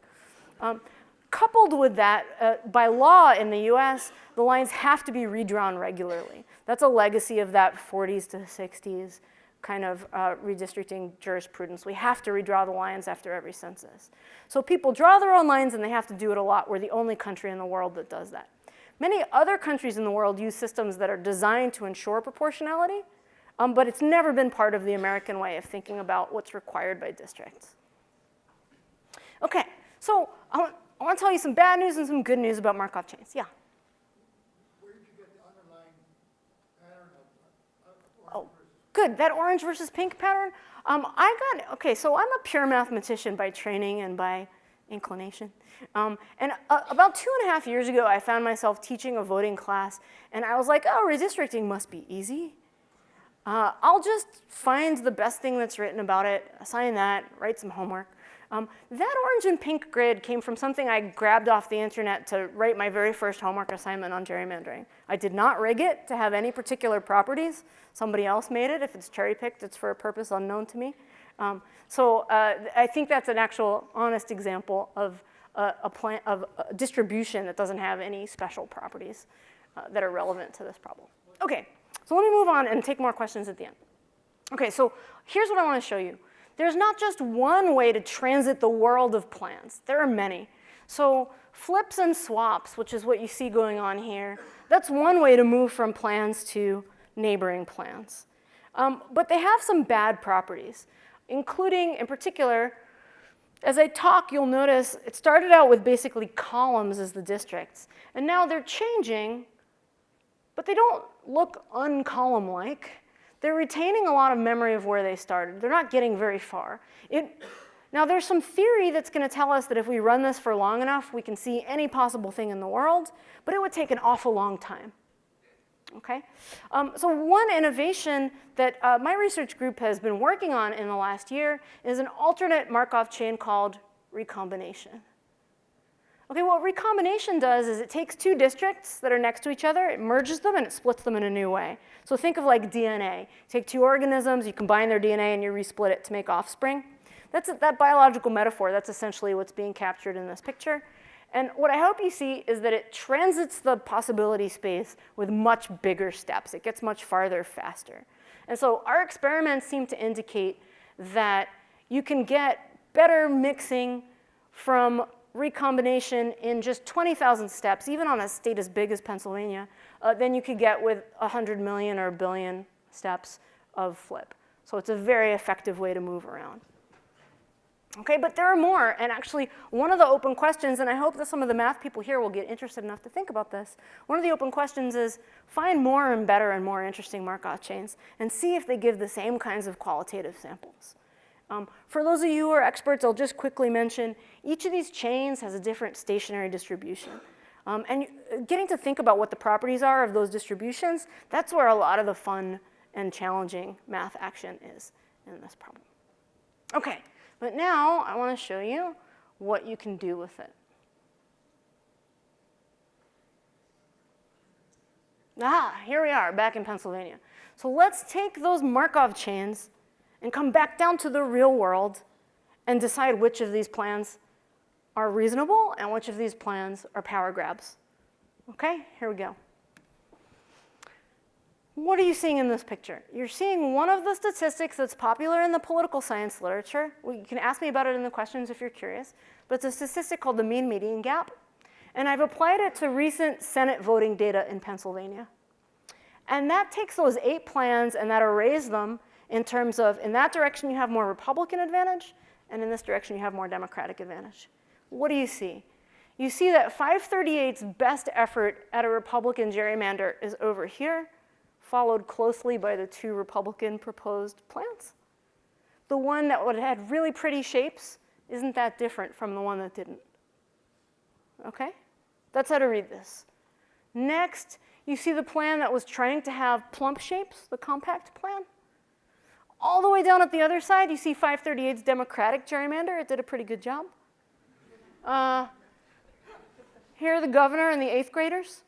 Coupled with that, by law in the US, the lines have to be redrawn regularly. That's a legacy of that 40s to 60s kind of redistricting jurisprudence. We have to redraw the lines after every census. So people draw their own lines and they have to do it a lot. We're the only country in the world that does that. Many other countries in the world use systems that are designed to ensure proportionality, but it's never been part of the American way of thinking about what's required by districts. Okay, so I want to tell you some bad news and some good news about Markov chains. Yeah? Where did you get the underlying pattern of Oh, good, that orange versus pink pattern. So I'm a pure mathematician by training and by inclination. About 2.5 years ago, I found myself teaching a voting class, and I was like, oh, redistricting must be easy. I'll just find the best thing that's written about it, assign that, write some homework. That orange and pink grid came from something I grabbed off the internet to write my very first homework assignment on gerrymandering. I did not rig it to have any particular properties. Somebody else made it. If it's cherry-picked, it's for a purpose unknown to me. I think that's an actual honest example of a distribution that doesn't have any special properties that are relevant to this problem. Okay, so let me move on and take more questions at the end. Okay, so here's what I want to show you. There's not just one way to transit the world of plans. There are many. So flips and swaps, which is what you see going on here, that's one way to move from plans to neighboring plans. But they have some bad properties, including, in particular, as I talk, you'll notice it started out with basically columns as the districts. And now they're changing, but they don't look uncolumn-like. They're retaining a lot of memory of where they started. They're not getting very far. Now, there's some theory that's going to tell us that if we run this for long enough, we can see any possible thing in the world, but it would take an awful long time. Okay? So one innovation that my research group has been working on in the last year is an alternate Markov chain called recombination. Okay, what recombination does is it takes two districts that are next to each other, it merges them, and it splits them in a new way. So think of like DNA. You take two organisms, you combine their DNA, and you resplit it to make offspring. That biological metaphor, that's essentially what's being captured in this picture. And what I hope you see is that it transits the possibility space with much bigger steps. It gets much farther faster. And so our experiments seem to indicate that you can get better mixing from recombination in just 20,000 steps, even on a state as big as Pennsylvania, than you could get with 100 million or a billion steps of flip. So it's a very effective way to move around. Okay, but there are more, and actually one of the open questions, and I hope that some of the math people here will get interested enough to think about this, one of the open questions is find more and better and more interesting Markov chains and see if they give the same kinds of qualitative samples. For those of you who are experts, I'll just quickly mention each of these chains has a different stationary distribution. And getting to think about what the properties are of those distributions, that's where a lot of the fun and challenging math action is in this problem. Okay, but now I want to show you what you can do with it. Here we are back in Pennsylvania. So let's take those Markov chains and come back down to the real world and decide which of these plans are reasonable and which of these plans are power grabs. Okay, here we go. What are you seeing in this picture? You're seeing one of the statistics that's popular in the political science literature. Well, you can ask me about it in the questions if you're curious, but it's a statistic called the mean median gap. And I've applied it to recent Senate voting data in Pennsylvania. And that takes those 8 plans and that arrays them in terms of, in that direction you have more Republican advantage, and in this direction you have more Democratic advantage. What do you see? You see that 538's best effort at a Republican gerrymander is over here, followed closely by the 2 Republican proposed plans. The one that had really pretty shapes isn't that different from the one that didn't. Okay? That's how to read this. Next, you see the plan that was trying to have plump shapes, the compact plan. All the way down at the other side, you see 538's Democratic gerrymander. It did a pretty good job. Here are the governor and the 8th graders.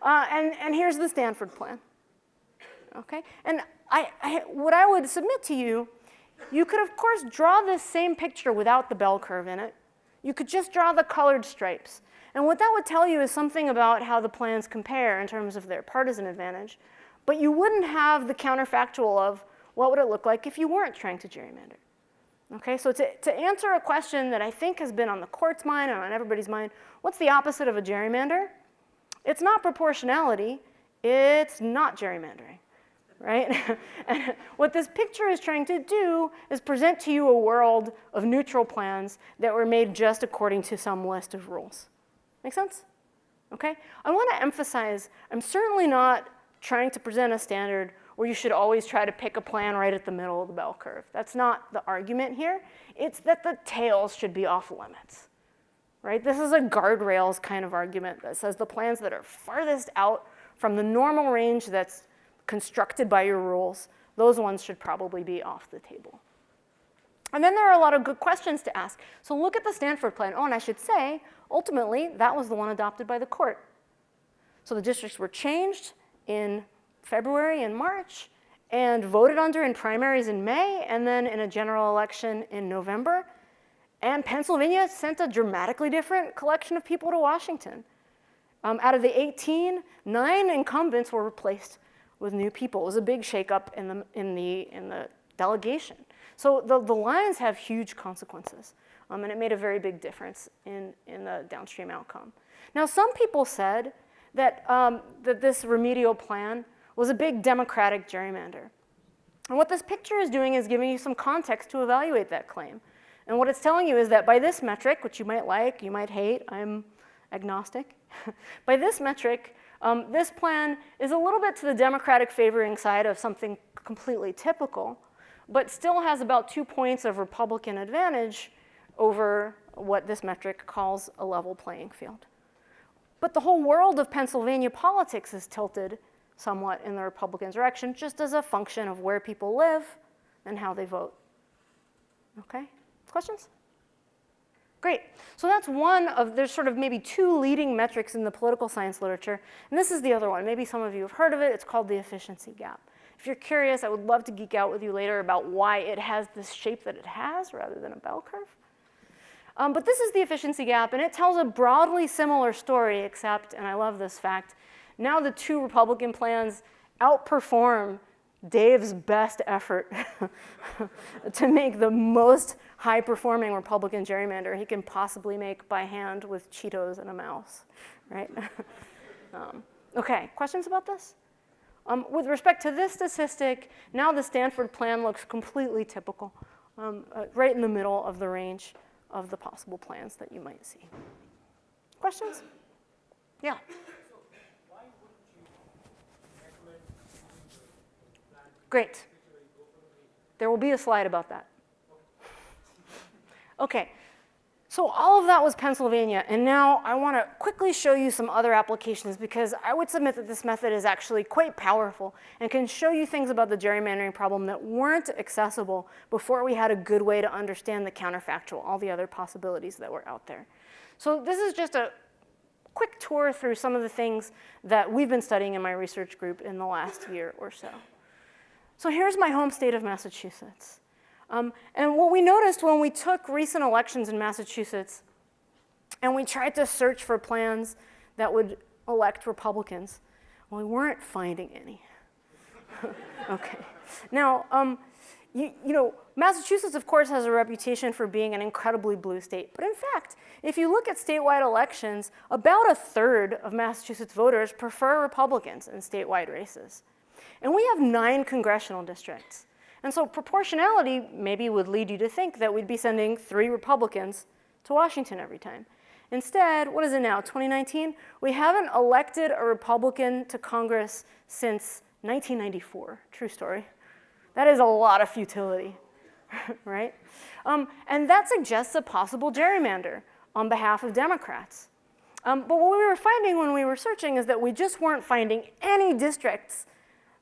And here's the Stanford plan. Okay? And what I would submit to you, you could, of course, draw this same picture without the bell curve in it. You could just draw the colored stripes. And what that would tell you is something about how the plans compare in terms of their partisan advantage. But you wouldn't have the counterfactual of what would it look like if you weren't trying to gerrymander. Okay, so to answer a question that I think has been on the court's mind and on everybody's mind, what's the opposite of a gerrymander? It's not proportionality, it's not gerrymandering, right? And what this picture is trying to do is present to you a world of neutral plans that were made just according to some list of rules. Make sense? Okay? I want to emphasize, I'm certainly not trying to present a standard where you should always try to pick a plan right at the middle of the bell curve. That's not the argument here. It's that the tails should be off limits, right? This is a guardrails kind of argument that says the plans that are farthest out from the normal range that's constructed by your rules, those ones should probably be off the table. And then there are a lot of good questions to ask. So look at the Stanford plan. Oh, and I should say, ultimately, that was the one adopted by the court. So the districts were changed in February and March, and voted under in primaries in May, and then in a general election in November. And Pennsylvania sent a dramatically different collection of people to Washington. Out of the 18, 9 incumbents were replaced with new people. It was a big shakeup in the delegation. So the lines have huge consequences, and it made a very big difference in the downstream outcome. Now, some people said that, that this remedial plan was a big Democratic gerrymander. And what this picture is doing is giving you some context to evaluate that claim. And what it's telling you is that by this metric, which you might like, you might hate, I'm agnostic. By this metric, this plan is a little bit to the Democratic favoring side of something completely typical, but still has about 2 points of Republican advantage over what this metric calls a level playing field. But the whole world of Pennsylvania politics is tilted somewhat in the Republican direction, just as a function of where people live and how they vote. Okay, questions? Great, so that's one of, there's sort of maybe 2 leading metrics in the political science literature, and this is the other one. Maybe some of you have heard of it. It's called the efficiency gap. If you're curious, I would love to geek out with you later about why it has this shape that it has rather than a bell curve. But this is the efficiency gap, and it tells a broadly similar story, except, and I love this fact, now the 2 Republican plans outperform Dave's best effort to make the most high-performing Republican gerrymander he can possibly make by hand with Cheetos and a mouse, right? Okay, questions about this? With respect to this statistic, now the Stanford plan looks completely typical, right in the middle of the range of the possible plans that you might see. Questions? Yeah. Great. There will be a slide about that. Okay, so all of that was Pennsylvania, and now I want to quickly show you some other applications because I would submit that this method is actually quite powerful and can show you things about the gerrymandering problem that weren't accessible before we had a good way to understand the counterfactual, all the other possibilities that were out there. So this is just a quick tour through some of the things that we've been studying in my research group in the last year or so. So here's my home state of Massachusetts. And what we noticed when we took recent elections in Massachusetts and we tried to search for plans that would elect Republicans? Well, we weren't finding any. Okay. Now, you know, Massachusetts, of course, has a reputation for being an incredibly blue state. But in fact, if you look at statewide elections, about a third of Massachusetts voters prefer Republicans in statewide races. And we have 9 congressional districts. And so proportionality maybe would lead you to think that we'd be sending 3 Republicans to Washington every time. Instead, what is it now, 2019? We haven't elected a Republican to Congress since 1994. True story. That is a lot of futility, right? And that suggests a possible gerrymander on behalf of Democrats. But what we were finding when we were searching is that we just weren't finding any districts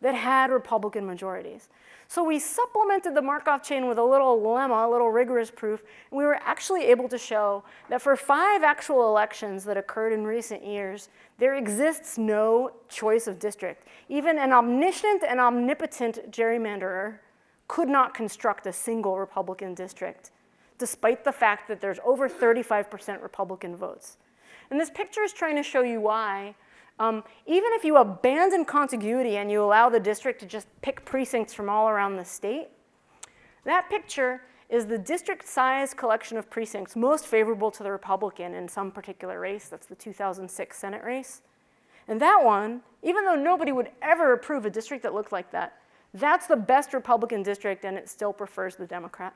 that had Republican majorities. So we supplemented the Markov chain with a little lemma, a little rigorous proof, and we were actually able to show that for 5 actual elections that occurred in recent years, there exists no choice of district. Even an omniscient and omnipotent gerrymanderer could not construct a single Republican district, despite the fact that there's over 35% Republican votes. And this picture is trying to show you why even if you abandon contiguity and you allow the district to just pick precincts from all around the state, that picture is the district size collection of precincts most favorable to the Republican in some particular race. That's the 2006 Senate race. And that one, even though nobody would ever approve a district that looked like that, that's the best Republican district and it still prefers the Democrat.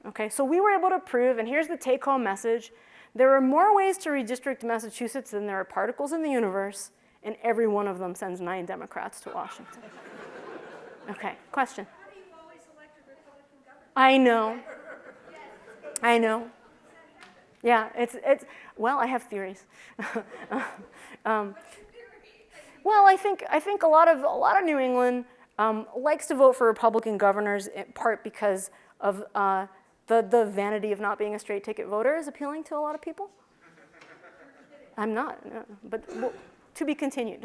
Okay, so we were able to prove, and here's the take-home message, there are more ways to redistrict Massachusetts than there are particles in the universe, and every one of them sends 9 Democrats to Washington. Okay, question? How do you always elect a Republican governor? I know. I know. Yeah, it's well, I have theories. Well, I think a lot of New England likes to vote for Republican governors in part because of the vanity of not being a straight ticket voter is appealing to a lot of people. I'm not, no, but well, to be continued.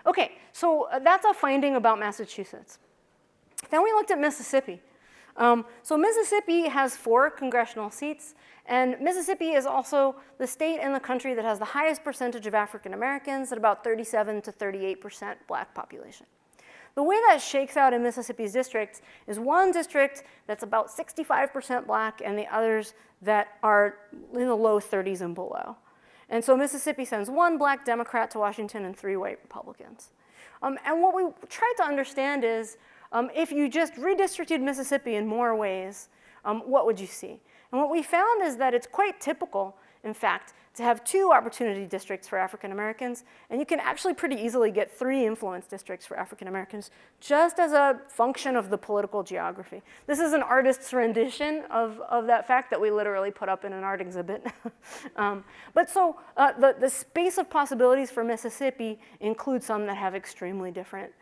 Okay, so that's a finding about Massachusetts. Then we looked at Mississippi. So Mississippi has 4 congressional seats, and Mississippi is also the state in the country that has the highest percentage of African Americans at about 37 to 38% black population. The way that shakes out in Mississippi's districts is one district that's about 65% black and the others that are in the low 30s and below. And so Mississippi sends 1 black Democrat to Washington and 3 white Republicans. And what we tried to understand is if you just redistricted Mississippi in more ways, what would you see? And what we found is that it's quite typical, in fact, to have 2 opportunity districts for African Americans, and you can actually pretty easily get 3 influence districts for African Americans just as a function of the political geography. This is an artist's rendition of that fact that we literally put up in an art exhibit. But so the space of possibilities for Mississippi includes some that have extremely different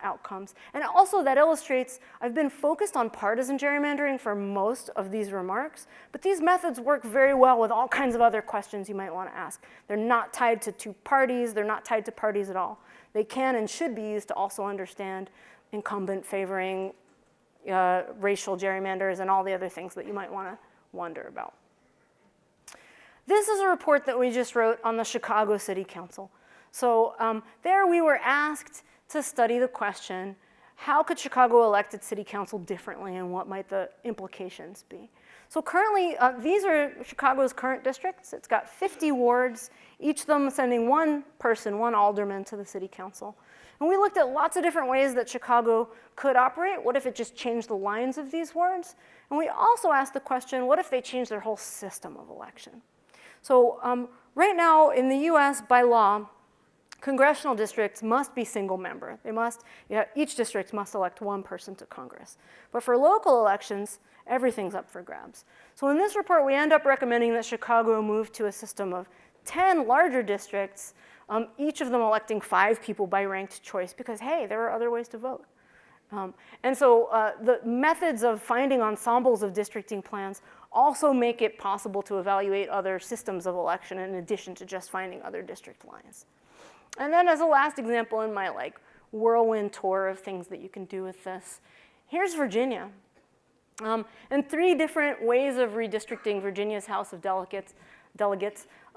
outcomes. And also that illustrates, I've been focused on partisan gerrymandering for most of these remarks, but these methods work very well with all kinds of other questions you might want to ask. They're not tied to 2 parties, they're not tied to parties at all. They can and should be used to also understand incumbent favoring, racial gerrymanders, and all the other things that you might want to wonder about. This is a report that we just wrote on the Chicago City Council. So there we were asked to study the question, how could Chicago elect its city council differently and what might the implications be? So currently, these are Chicago's current districts. It's got 50 wards, each of them sending 1 person, 1 alderman to the city council. And we looked at lots of different ways that Chicago could operate. What if it just changed the lines of these wards? And we also asked the question, what if they changed their whole system of election? So right now in the US, by law, congressional districts must be single member. Each district must elect 1 person to Congress. But for local elections, everything's up for grabs. So in this report, we end up recommending that Chicago move to a system of 10 larger districts, each of them electing 5 people by ranked choice because, hey, there are other ways to vote. And so the methods of finding ensembles of districting plans also make it possible to evaluate other systems of election in addition to just finding other district lines. And then as a last example in my whirlwind tour of things that you can do with this, here's Virginia. And 3 different ways of redistricting Virginia's House of Delegates.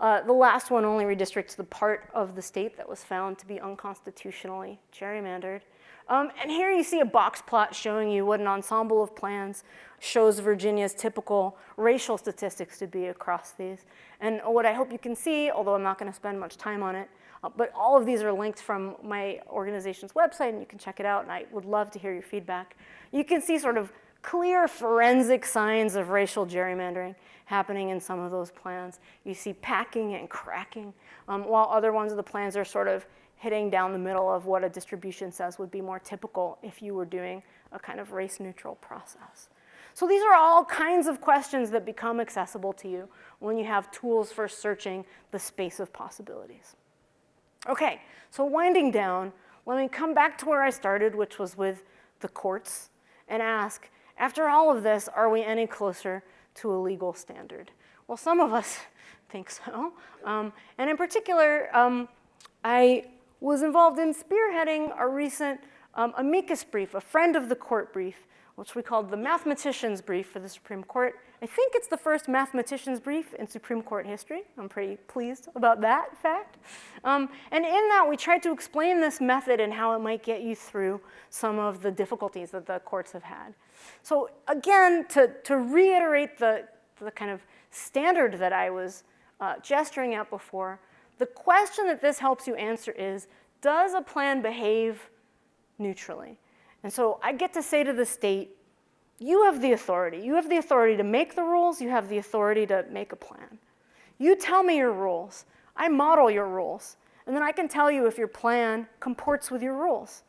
The last one only redistricts the part of the state that was found to be unconstitutionally gerrymandered. And here you see a box plot showing you what an ensemble of plans shows Virginia's typical racial statistics to be across these. And what I hope you can see, although I'm not going to spend much time on it, but all of these are linked from my organization's website, and you can check it out, and I would love to hear your feedback. You can see sort of clear forensic signs of racial gerrymandering happening in some of those plans. You see packing and cracking, while other ones of the plans are sort of hitting down the middle of what a distribution says would be more typical if you were doing a kind of race-neutral process. So these are all kinds of questions that become accessible to you when you have tools for searching the space of possibilities. Okay, so winding down, let me come back to where I started, which was with the courts, and ask, after all of this, are we any closer to a legal standard? Well, some of us think so. And in particular, I was involved in spearheading a recent amicus brief, a friend of the court brief, which we called the mathematicians brief for the Supreme Court. I think it's the first mathematicians brief in Supreme Court history. I'm pretty pleased about that fact. And in that, we tried to explain this method and how it might get you through some of the difficulties that the courts have had. So again, to reiterate the kind of standard that I was gesturing at before, the question that this helps you answer is, does a plan behave neutrally? And so I get to say to the state, you have the authority. You have the authority to make the rules. You have the authority to make a plan. You tell me your rules. I model your rules. And then I can tell you if your plan comports with your rules.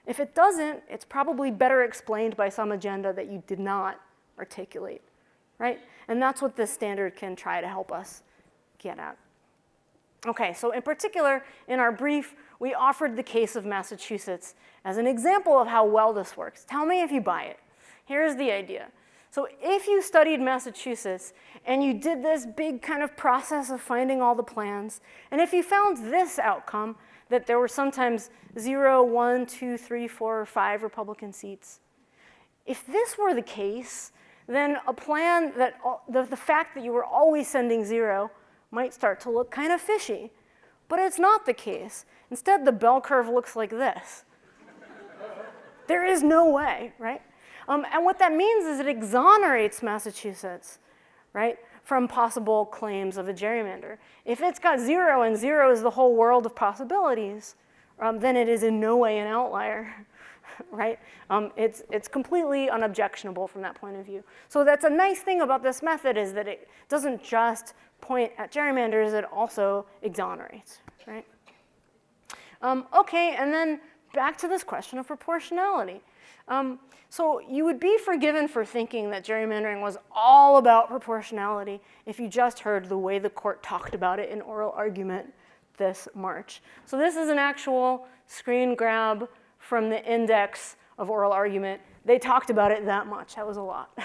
If it doesn't, it's probably better explained by some agenda that you did not articulate, right? And that's what this standard can try to help us get at. Okay, so in particular, in our brief, we offered the case of Massachusetts as an example of how well this works. Tell me if you buy it. Here's the idea. So if you studied Massachusetts and you did this big kind of process of finding all the plans, and if you found this outcome, that there were sometimes 0, 1, 2, 3, 4, or 5 Republican seats, if this were the case, then a plan that the fact that you were always sending 0 might start to look kind of fishy. But it's not the case. Instead, the bell curve looks like this. There is no way, right? And what that means is it exonerates Massachusetts, right, from possible claims of a gerrymander. If it's got 0 and 0 is the whole world of possibilities, then it is in no way an outlier, right? It's completely unobjectionable from that point of view. So that's a nice thing about this method is that it doesn't just point at gerrymanders, it also exonerates, right? Okay, and then back to this question of proportionality. So you would be forgiven for thinking that gerrymandering was all about proportionality if you just heard the way the court talked about it in oral argument this March. So this is an actual screen grab from the index of oral argument. They talked about it that much. That was a lot.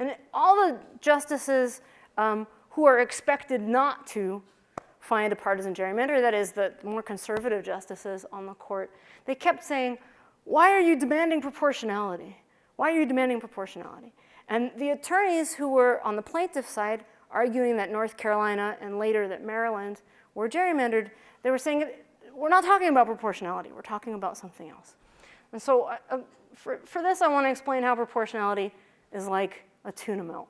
And all the justices who are expected not to find a partisan gerrymander, that is the more conservative justices on the court, they kept saying, why are you demanding proportionality? Why are you demanding proportionality? And the attorneys who were on the plaintiff side arguing that North Carolina and later that Maryland were gerrymandered, they were saying, we're not talking about proportionality, we're talking about something else. And so for this, I want to explain how proportionality is like a tuna melt.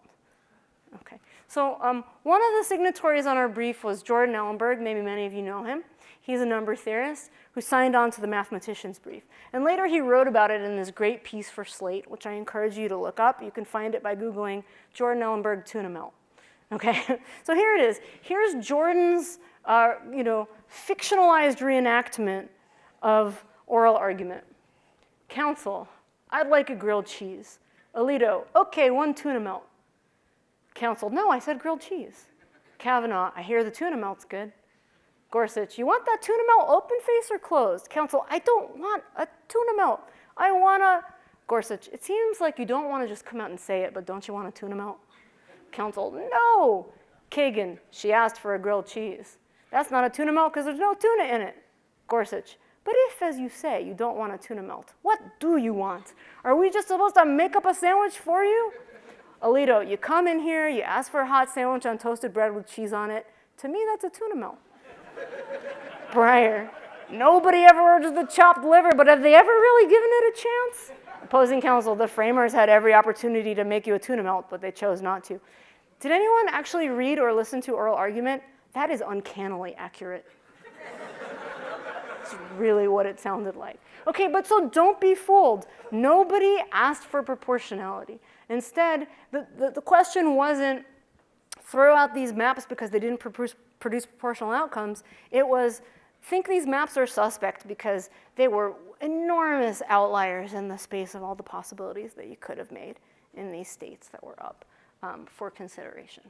Okay. So one of the signatories on our brief was Jordan Ellenberg. Maybe many of you know him. He's a number theorist who signed on to the mathematicians brief. And later he wrote about it in this great piece for Slate, which I encourage you to look up. You can find it by Googling Jordan Ellenberg tuna melt. Okay, so here it is. Here's Jordan's fictionalized reenactment of oral argument. Counsel, I'd like a grilled cheese. Alito, okay, 1 tuna melt. Counsel, no, I said grilled cheese. Kavanaugh, I hear the tuna melt's good. Gorsuch, you want that tuna melt open face or closed? Counsel, I don't want a tuna melt. I want a... Gorsuch, it seems like you don't want to just come out and say it, but don't you want a tuna melt? Counsel, no. Kagan, she asked for a grilled cheese. That's not a tuna melt because there's no tuna in it. Gorsuch, but if, as you say, you don't want a tuna melt, what do you want? Are we just supposed to make up a sandwich for you? Alito, you come in here, you ask for a hot sandwich on toasted bread with cheese on it. To me, that's a tuna melt. Breyer, nobody ever orders the chopped liver, but have they ever really given it a chance? Opposing counsel, the framers had every opportunity to make you a tuna melt, but they chose not to. Did anyone actually read or listen to oral argument? That is uncannily accurate. That's really what it sounded like. Okay, but so don't be fooled. Nobody asked for proportionality. Instead, the question wasn't throw out these maps because they didn't produce proportional outcomes. It was think these maps are suspect because they were enormous outliers in the space of all the possibilities that you could have made in these states that were up for consideration.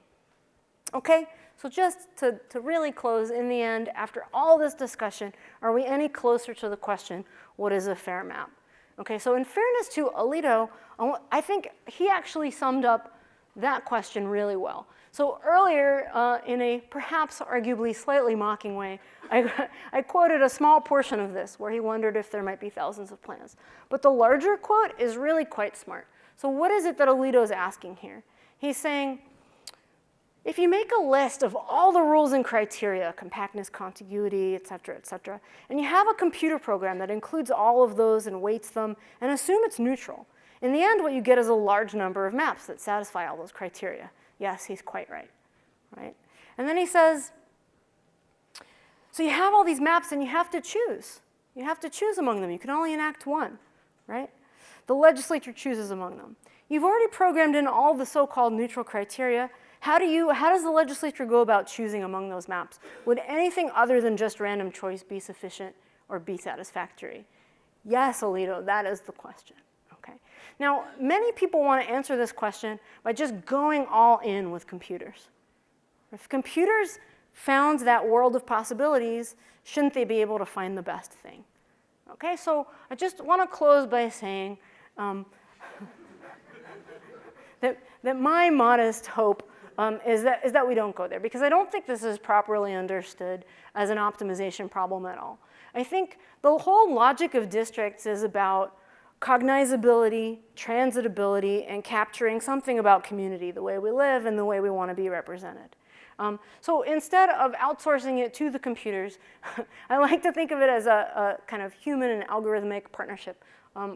Okay, so just to really close, in the end, after all this discussion, are we any closer to the question, what is a fair map? Okay, so in fairness to Alito, I think he actually summed up that question really well. So earlier, in a perhaps arguably slightly mocking way, I quoted a small portion of this where he wondered if there might be thousands of plans. But the larger quote is really quite smart. So what is it that Alito's asking here? He's saying, if you make a list of all the rules and criteria, compactness, contiguity, et cetera, and you have a computer program that includes all of those and weights them, and assume it's neutral, in the end, what you get is a large number of maps that satisfy all those criteria. Yes, he's quite right, right? And then he says, so you have all these maps and you have to choose. You have to choose among them. You can only enact one, right? The legislature chooses among them. You've already programmed in all the so-called neutral criteria. How does the legislature go about choosing among those maps? Would anything other than just random choice be sufficient or be satisfactory? Yes, Alito, that is the question. Okay. Now, many people want to answer this question by just going all in with computers. If computers found that world of possibilities, shouldn't they be able to find the best thing? Okay, so I just want to close by saying that my modest hope is that we don't go there, because I don't think this is properly understood as an optimization problem at all. I think the whole logic of districts is about cognizability, transitability, and capturing something about community, the way we live and the way we want to be represented. So instead of outsourcing it to the computers, I like to think of it as a kind of human and algorithmic partnership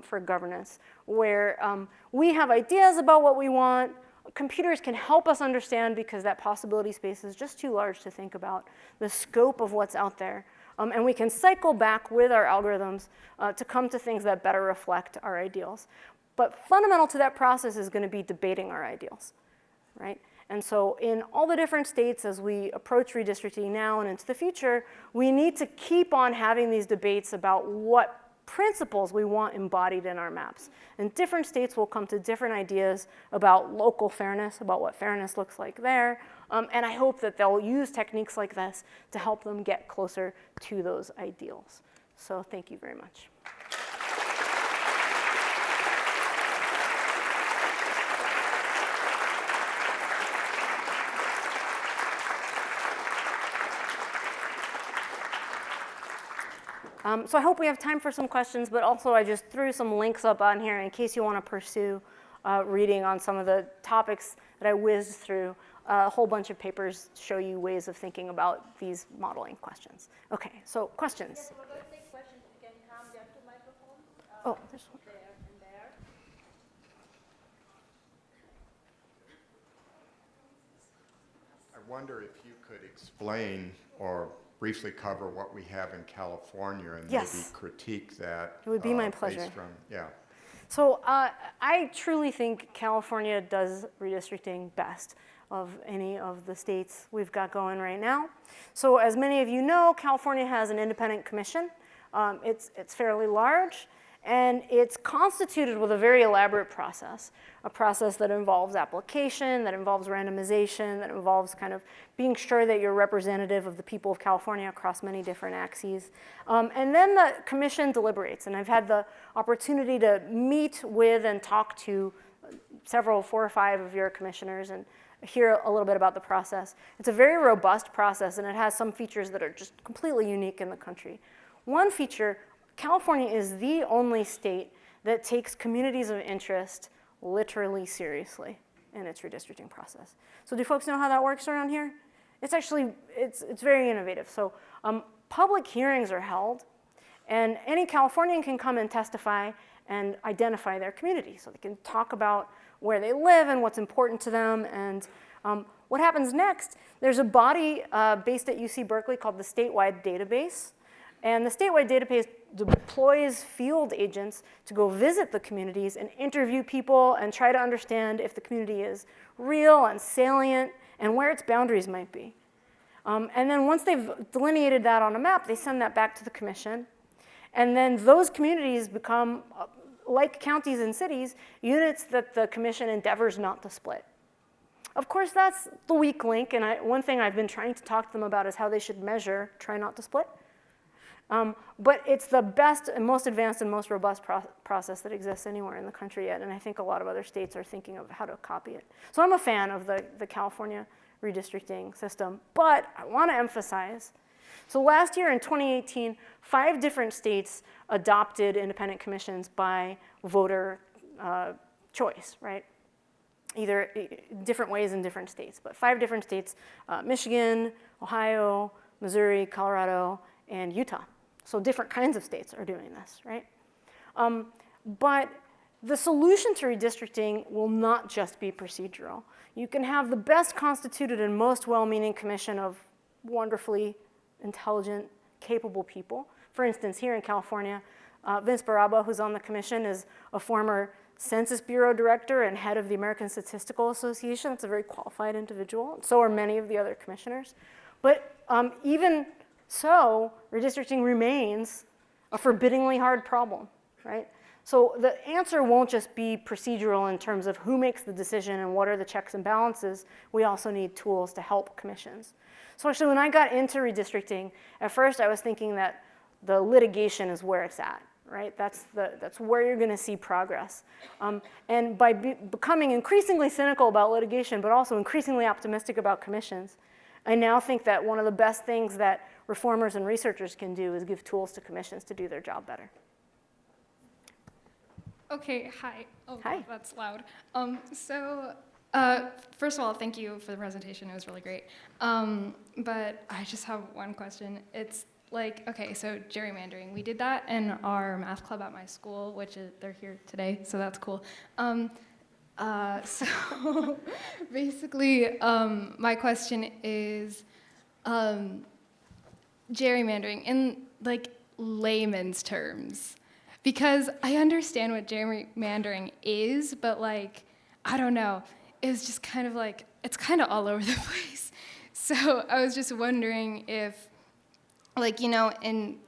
for governance, where we have ideas about what we want. Computers can help us understand, because that possibility space is just too large to think about, the scope of what's out there. And we can cycle back with our algorithms to come to things that better reflect our ideals. But fundamental to that process is going to be debating our ideals, right? And so in all the different states, as we approach redistricting now and into the future, we need to keep on having these debates about what principles we want embodied in our maps. And different states will come to different ideas about local fairness, about what fairness looks like there. And I hope that they'll use techniques like this to help them get closer to those ideals. So thank you very much. So I hope we have time for some questions, but also I just threw some links up on here in case you want to pursue reading on some of the topics that I whizzed through. A whole bunch of papers show you ways of thinking about these modeling questions. Okay, so questions? Yes, we're going to take questions. You can come. There are two microphones. Oh, there's one. There and there. I wonder if you could explain or briefly cover what we have in California and Yes. maybe critique that. It would be my pleasure. Yeah. So I truly think California does redistricting best of any of the states we've got going right now. So as many of you know, California has an independent commission. It's fairly large, and it's constituted with a very elaborate process, a process that involves application, that involves randomization, that involves kind of being sure that you're representative of the people of California across many different axes. And then the commission deliberates, and I've had the opportunity to meet with and talk to several, 4 or 5 of your commissioners and hear a little bit about the process. It's a very robust process, and it has some features that are just completely unique in the country. One feature, California is the only state that takes communities of interest literally seriously in its redistricting process. So do folks know how that works around here? it's very innovative. So public hearings are held, and any Californian can come and testify and identify their community. So they can talk about where they live and what's important to them. And what happens next, there's a body based at UC Berkeley called the Statewide Database. And the Statewide Database deploys field agents to go visit the communities and interview people and try to understand if the community is real and salient and where its boundaries might be. And then once they've delineated that on a map, they send that back to the commission. And then those communities become, like counties and cities, units that the commission endeavors not to split. Of course, that's the weak link, and one thing I've been trying to talk to them about is how they should measure try not to split. But it's the best and most advanced and most robust process that exists anywhere in the country yet, and I think a lot of other states are thinking of how to copy it. So I'm a fan of the California redistricting system, but I want to emphasize, so last year in 2018, 5 different states adopted independent commissions by voter choice, right? Either different ways in different states, but 5 different states, Michigan, Ohio, Missouri, Colorado, and Utah. So different kinds of states are doing this, right? But the solution to redistricting will not just be procedural. You can have the best constituted and most well-meaning commission of wonderfully intelligent, capable people. For instance, here in California, Vince Baraba, who's on the commission, is a former Census Bureau director and head of the American Statistical Association. That's a very qualified individual. So are many of the other commissioners. But even so, redistricting remains a forbiddingly hard problem, right? So the answer won't just be procedural in terms of who makes the decision and what are the checks and balances. We also need tools to help commissions. So actually, when I got into redistricting, at first I was thinking that the litigation is where it's at, right? That's where you're going to see progress. And by becoming increasingly cynical about litigation, but also increasingly optimistic about commissions, I now think that one of the best things that reformers and researchers can do is give tools to commissions to do their job better. Okay, hi. Oh, Hi. That's loud. First of all, thank you for the presentation. It was really great. But I just have one question. It's like, okay, so gerrymandering. We did that in our math club at my school, which is, they're here today, so that's cool. So basically, my question is gerrymandering in like layman's terms. Because I understand what gerrymandering is, but like, I don't know. It's just kind of like, it's kind of all over the place. So I was just wondering if, like, you know, in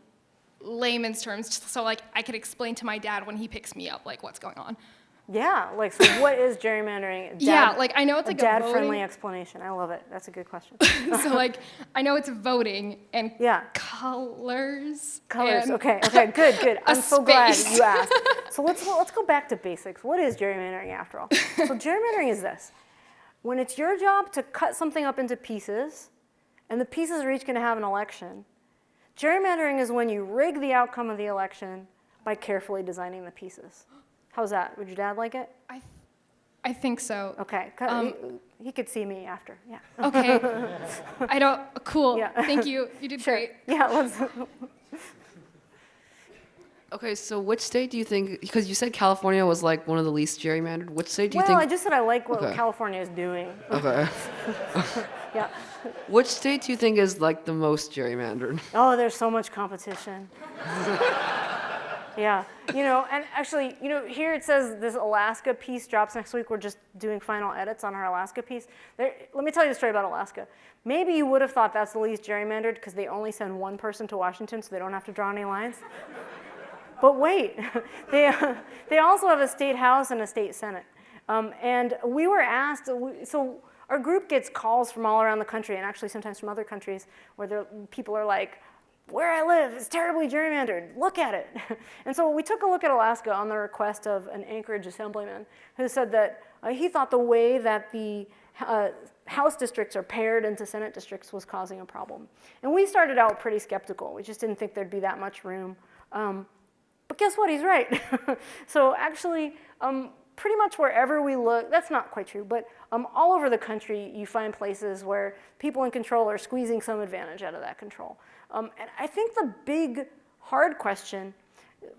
layman's terms, so like I could explain to my dad when he picks me up, like what's going on. Yeah, like, so what is gerrymandering? Yeah, like I know it's like a dad-friendly explanation. I love it. That's a good question. So like, I know it's voting and yeah. colors. Colors, and okay, good. I'm so glad space. you asked. So let's go back to basics. What is gerrymandering after all? So gerrymandering is this. When it's your job to cut something up into pieces, and the pieces are each going to have an election, gerrymandering is when you rig the outcome of the election by carefully designing the pieces. How's that? Would your dad like it? I think so. Okay, he could see me after, yeah. Okay, cool, Yeah. Thank you, you did Sure. great. Yeah, let's. Okay, so which state do you think, because you said California was like one of the least gerrymandered, which state do you Well, think? I just said I like what Okay. California is doing. Okay. Yeah. Which state do you think is like the most gerrymandered? Oh, there's so much competition. Yeah, you know, and actually, you know, here it says this Alaska piece drops next week. We're just doing final edits on our Alaska piece. Let me tell you the story about Alaska. Maybe you would have thought that's the least gerrymandered because they only send one person to Washington, so they don't have to draw any lines. But wait, they also have a state house and a state senate. And we were asked, so our group gets calls from all around the country, and actually sometimes from other countries, where people are like, where I live is terribly gerrymandered, look at it. And so we took a look at Alaska on the request of an Anchorage assemblyman who said that he thought the way that the House districts are paired into Senate districts was causing a problem. And we started out pretty skeptical. We just didn't think there'd be that much room. But guess what, he's right. So actually, pretty much wherever we look, that's not quite true, but all over the country you find places where people in control are squeezing some advantage out of that control. And I think the big, hard question,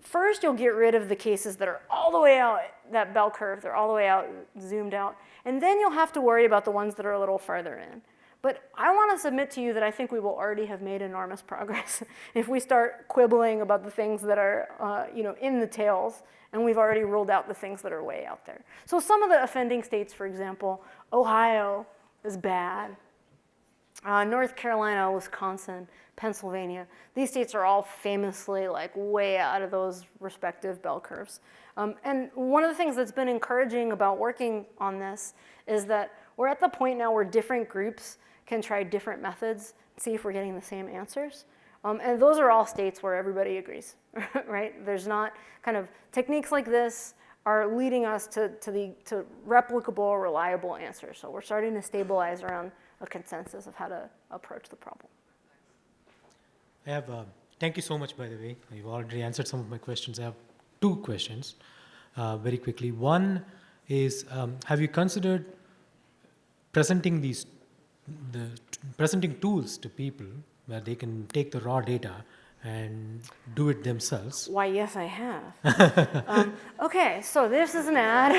first you'll get rid of the cases that are all the way out, that bell curve, they're all the way out, zoomed out, and then you'll have to worry about the ones that are a little farther in. But I want to submit to you that I think we will already have made enormous progress if we start quibbling about the things that are in the tails, and we've already ruled out the things that are way out there. So some of the offending states, for example, Ohio is bad. North Carolina, Wisconsin, Pennsylvania, these states are all famously like way out of those respective bell curves. And one of the things that's been encouraging about working on this is that we're at the point now where different groups can try different methods, see if we're getting the same answers. And those are all states where everybody agrees, right? There's not kind of techniques like this are leading us to replicable, reliable answers. So we're starting to stabilize around a consensus of how to approach the problem. I have, thank you so much, by the way. You've already answered some of my questions. I have 2 questions very quickly. One is, have you considered presenting presenting tools to people where they can take the raw data and do it themselves? Why, yes, I have. Okay, so this is an ad.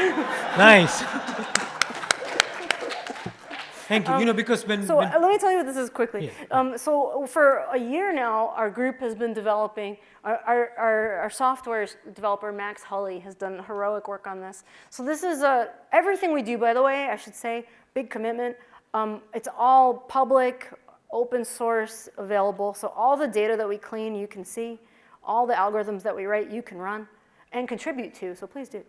Nice. Thank you. Because when... let me tell you what this is quickly. Yeah. So for a year now, our group has been developing, our software developer, Max Hulley, has done heroic work on this. So this is everything we do, by the way, I should say, big commitment. It's all public, open source, available. So all the data that we clean, you can see. All the algorithms that we write, you can run and contribute to, so please do.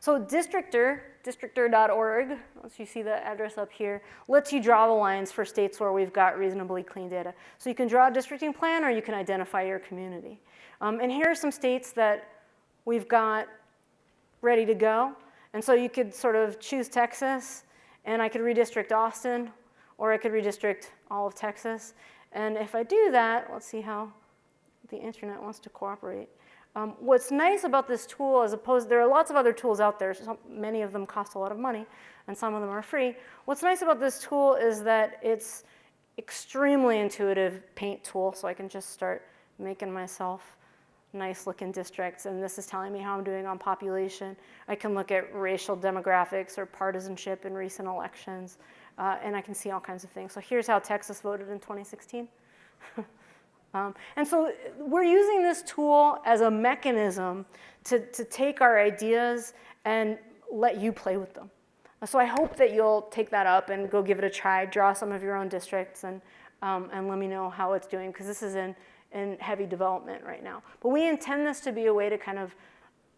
So districtor.org, as you see the address up here, lets you draw the lines for states where we've got reasonably clean data. So you can draw a districting plan or you can identify your community. And here are some states that we've got ready to go. And so you could sort of choose Texas, and I could redistrict Austin, or I could redistrict all of Texas. And if I do that, let's see how the internet wants to cooperate. What's nice about this tool, there are lots of other tools out there, many of them cost a lot of money, and some of them are free. What's nice about this tool is that it's extremely intuitive paint tool, so I can just start making myself nice looking districts, and this is telling me how I'm doing on population. I can look at racial demographics or partisanship in recent elections, and I can see all kinds of things. So here's how Texas voted in 2016. And so we're using this tool as a mechanism to take our ideas and let you play with them. So I hope that you'll take that up and go give it a try, draw some of your own districts, and let me know how it's doing, because this is in heavy development right now. But we intend this to be a way to kind of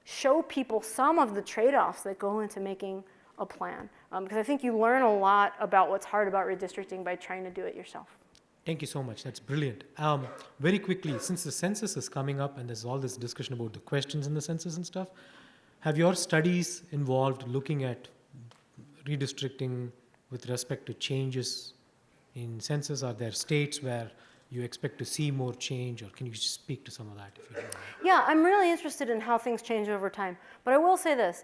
show people some of the trade-offs that go into making a plan, because I think you learn a lot about what's hard about redistricting by trying to do it yourself. Thank you so much. That's brilliant. Very quickly, since the census is coming up and there's all this discussion about the questions in the census and stuff, have your studies involved looking at redistricting with respect to changes in census? Are there states where you expect to see more change, or can you just speak to some of that if you don't mind? Yeah, I'm really interested in how things change over time. But I will say this.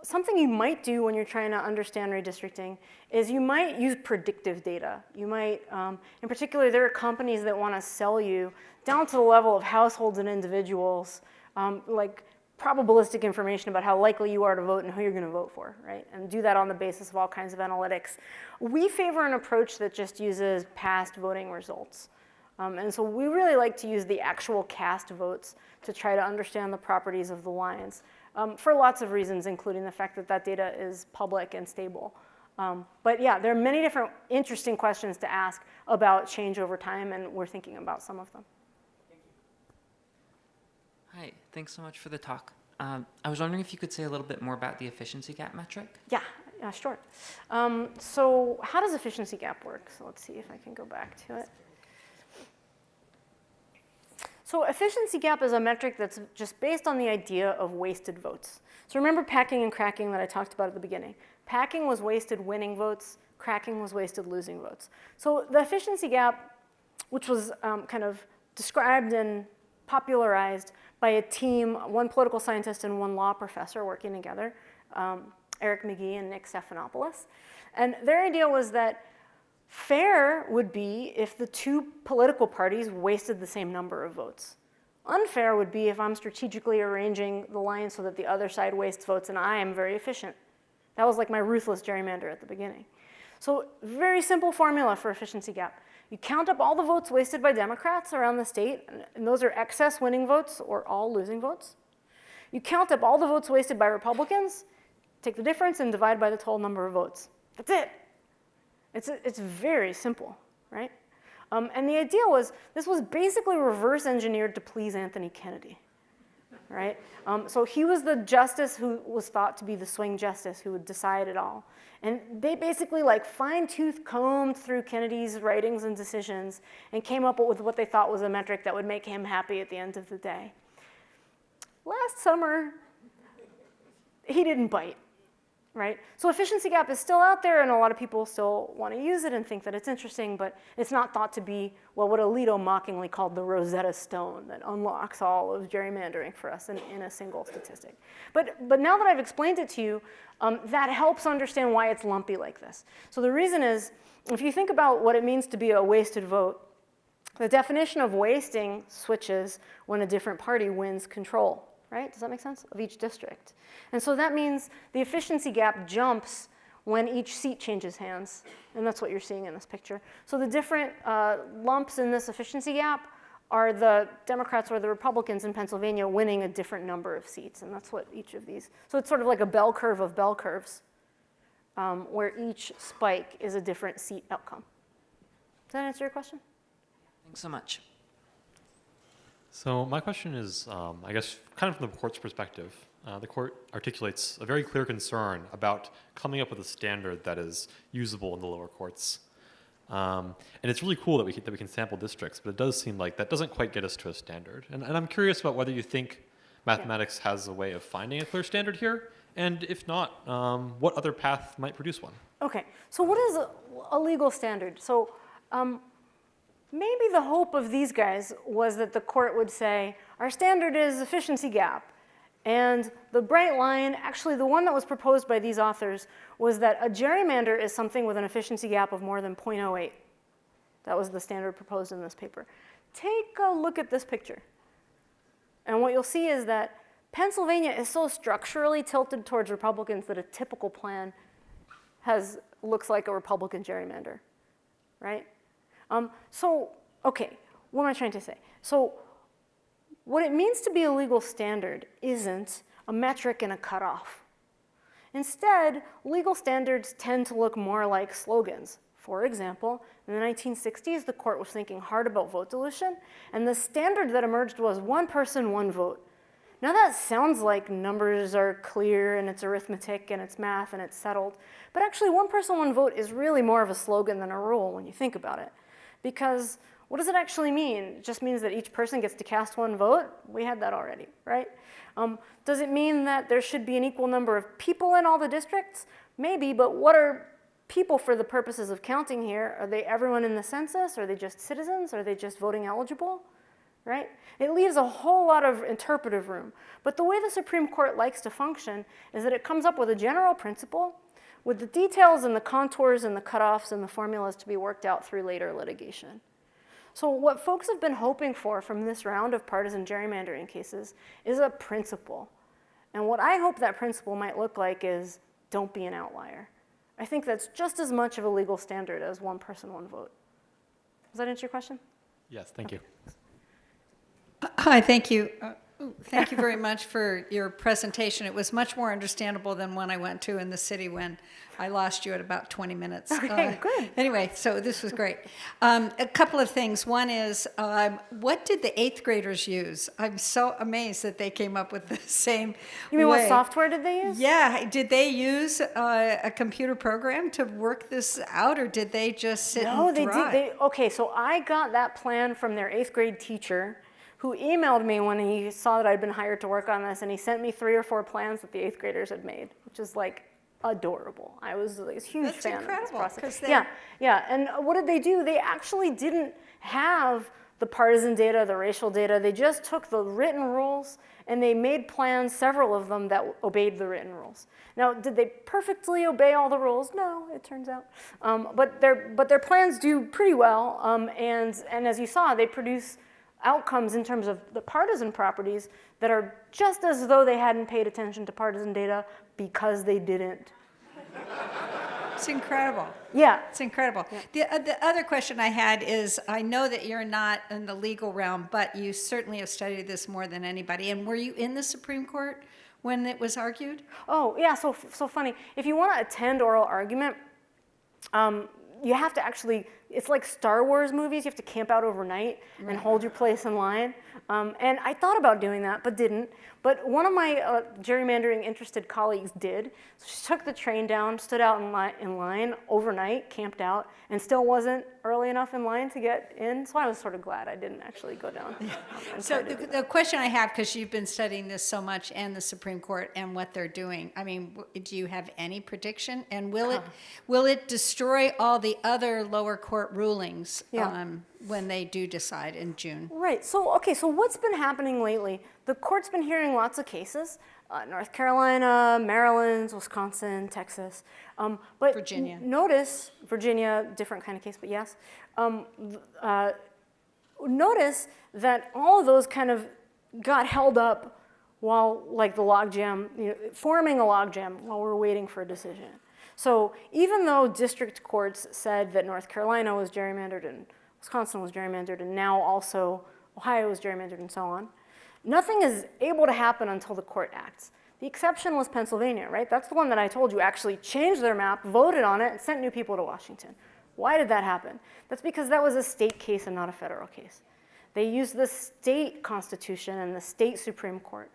Something you might do when you're trying to understand redistricting is you might use predictive data. You might, in particular, there are companies that want to sell you down to the level of households and individuals, like probabilistic information about how likely you are to vote and who you're going to vote for, right? And do that on the basis of all kinds of analytics. We favor an approach that just uses past voting results. And so we really like to use the actual cast votes to try to understand the properties of the lines. For lots of reasons, including the fact that that data is public and stable. But yeah, there are many different interesting questions to ask about change over time, and we're thinking about some of them. Hi, thanks so much for the talk. I was wondering if you could say a little bit more about the efficiency gap metric? Yeah, sure. So how does efficiency gap work? So let's see if I can go back to it. So efficiency gap is a metric that's just based on the idea of wasted votes. So remember packing and cracking that I talked about at the beginning. Packing was wasted winning votes, cracking was wasted losing votes. So the efficiency gap, which was kind of described and popularized by a team, one political scientist and one law professor working together, Eric McGee and Nick Stephanopoulos. And their idea was that fair would be if the two political parties wasted the same number of votes. Unfair would be if I'm strategically arranging the lines so that the other side wastes votes and I am very efficient. That was like my ruthless gerrymander at the beginning. So very simple formula for efficiency gap. You count up all the votes wasted by Democrats around the state, and those are excess winning votes or all losing votes. You count up all the votes wasted by Republicans, take the difference and divide by the total number of votes. That's it. It's very simple, right? And the idea was, this was basically reverse engineered to please Anthony Kennedy, right? So he was the justice who was thought to be the swing justice who would decide it all. And they basically like fine-tooth combed through Kennedy's writings and decisions and came up with what they thought was a metric that would make him happy at the end of the day. Last summer, he didn't bite, right? So efficiency gap is still out there and a lot of people still want to use it and think that it's interesting, but it's not thought to be, well, what Alito mockingly called the Rosetta Stone that unlocks all of gerrymandering for us in a single statistic. But now that I've explained it to you, that helps understand why it's lumpy like this. So the reason is, if you think about what it means to be a wasted vote, the definition of wasting switches when a different party wins control, right? Does that make sense? Of each district. And so that means the efficiency gap jumps when each seat changes hands. And that's what you're seeing in this picture. So the different lumps in this efficiency gap are the Democrats or the Republicans in Pennsylvania winning a different number of seats. And that's what each of these, so it's sort of like a bell curve of bell curves where each spike is a different seat outcome. Does that answer your question? Thanks so much. So my question is, I guess, kind of from the court's perspective. The court articulates a very clear concern about coming up with a standard that is usable in the lower courts. And it's really cool that we can sample districts, but it does seem like that doesn't quite get us to a standard. And I'm curious about whether you think mathematics has a way of finding a clear standard here, and if not, what other path might produce one? Okay, so what is a legal standard? So maybe the hope of these guys was that the court would say, our standard is efficiency gap. And the bright line, actually the one that was proposed by these authors, was that a gerrymander is something with an efficiency gap of more than 0.08. That was the standard proposed in this paper. Take a look at this picture. And what you'll see is that Pennsylvania is so structurally tilted towards Republicans that a typical plan looks like a Republican gerrymander, right? So, okay, what am I trying to say? So, what it means to be a legal standard isn't a metric and a cutoff. Instead, legal standards tend to look more like slogans. For example, in the 1960s, the court was thinking hard about vote dilution, and the standard that emerged was one person, one vote. Now that sounds like numbers are clear and it's arithmetic and it's math and it's settled, but actually one person, one vote is really more of a slogan than a rule when you think about it. Because what does it actually mean? It just means that each person gets to cast one vote. We had that already, right? Does it mean that there should be an equal number of people in all the districts? Maybe, but what are people for the purposes of counting here? Are they everyone in the census? Are they just citizens? Are they just voting eligible? Right? It leaves a whole lot of interpretive room. But the way the Supreme Court likes to function is that it comes up with a general principle with the details and the contours and the cutoffs and the formulas to be worked out through later litigation. So what folks have been hoping for from this round of partisan gerrymandering cases is a principle. And what I hope that principle might look like is don't be an outlier. I think that's just as much of a legal standard as one person, one vote. Does that answer your question? Yes, thank you. Hi, thank you. Thank you very much for your presentation. It was much more understandable than one I went to in the city when I lost you at about 20 minutes. Okay, good. Anyway, so this was great. A couple of things. One is, what did the 8th graders use? I'm so amazed that they came up with the same You mean way. what software did they use? Yeah, did they use a computer program to work this out, or did they just sit and No, they draw did. it? Okay, so I got that plan from their 8th grade teacher, who emailed me when he saw that I'd been hired to work on this, and he sent me 3 or 4 plans that the 8th graders had made, which is like adorable. I was like, a huge fan of this process. Yeah. Yeah, and what did they do? They actually didn't have the partisan data, the racial data. They just took the written rules and they made plans, several of them, that obeyed the written rules. Now, did they perfectly obey all the rules? No, it turns out. But their plans do pretty well, and as you saw, they produce outcomes in terms of the partisan properties that are just as though they hadn't paid attention to partisan data because they didn't. It's incredible. Yeah. It's incredible. Yeah. The other question I had is, I know that you're not in the legal realm, but you certainly have studied this more than anybody. And were you in the Supreme Court when it was argued? Oh, yeah, so funny. If you want to attend oral argument, you have to actually, it's like Star Wars movies, you have to camp out overnight and hold your place in line. And I thought about doing that, but didn't. But one of my gerrymandering interested colleagues did. So she took the train down, stood out in line overnight, camped out, and still wasn't early enough in line to get in. So I was sort of glad I didn't actually go down. So the question I have, because you've been studying this so much and the Supreme Court and what they're doing, I mean, do you have any prediction? And will it destroy all the other lower court rulings when they do decide in June? Right. So, okay, so what's been happening lately? The court's been hearing lots of cases, North Carolina, Maryland, Wisconsin, Texas. But Virginia. Notice, Virginia, different kind of case, but yes. Notice that all of those kind of got held up while, like the logjam, forming a logjam while we're waiting for a decision. So even though district courts said that North Carolina was gerrymandered and Wisconsin was gerrymandered and now also Ohio was gerrymandered and so on, nothing is able to happen until the court acts. The exception was Pennsylvania, right? That's the one that I told you actually changed their map, voted on it, and sent new people to Washington. Why did that happen? That's because that was a state case and not a federal case. They used the state constitution and the state Supreme Court.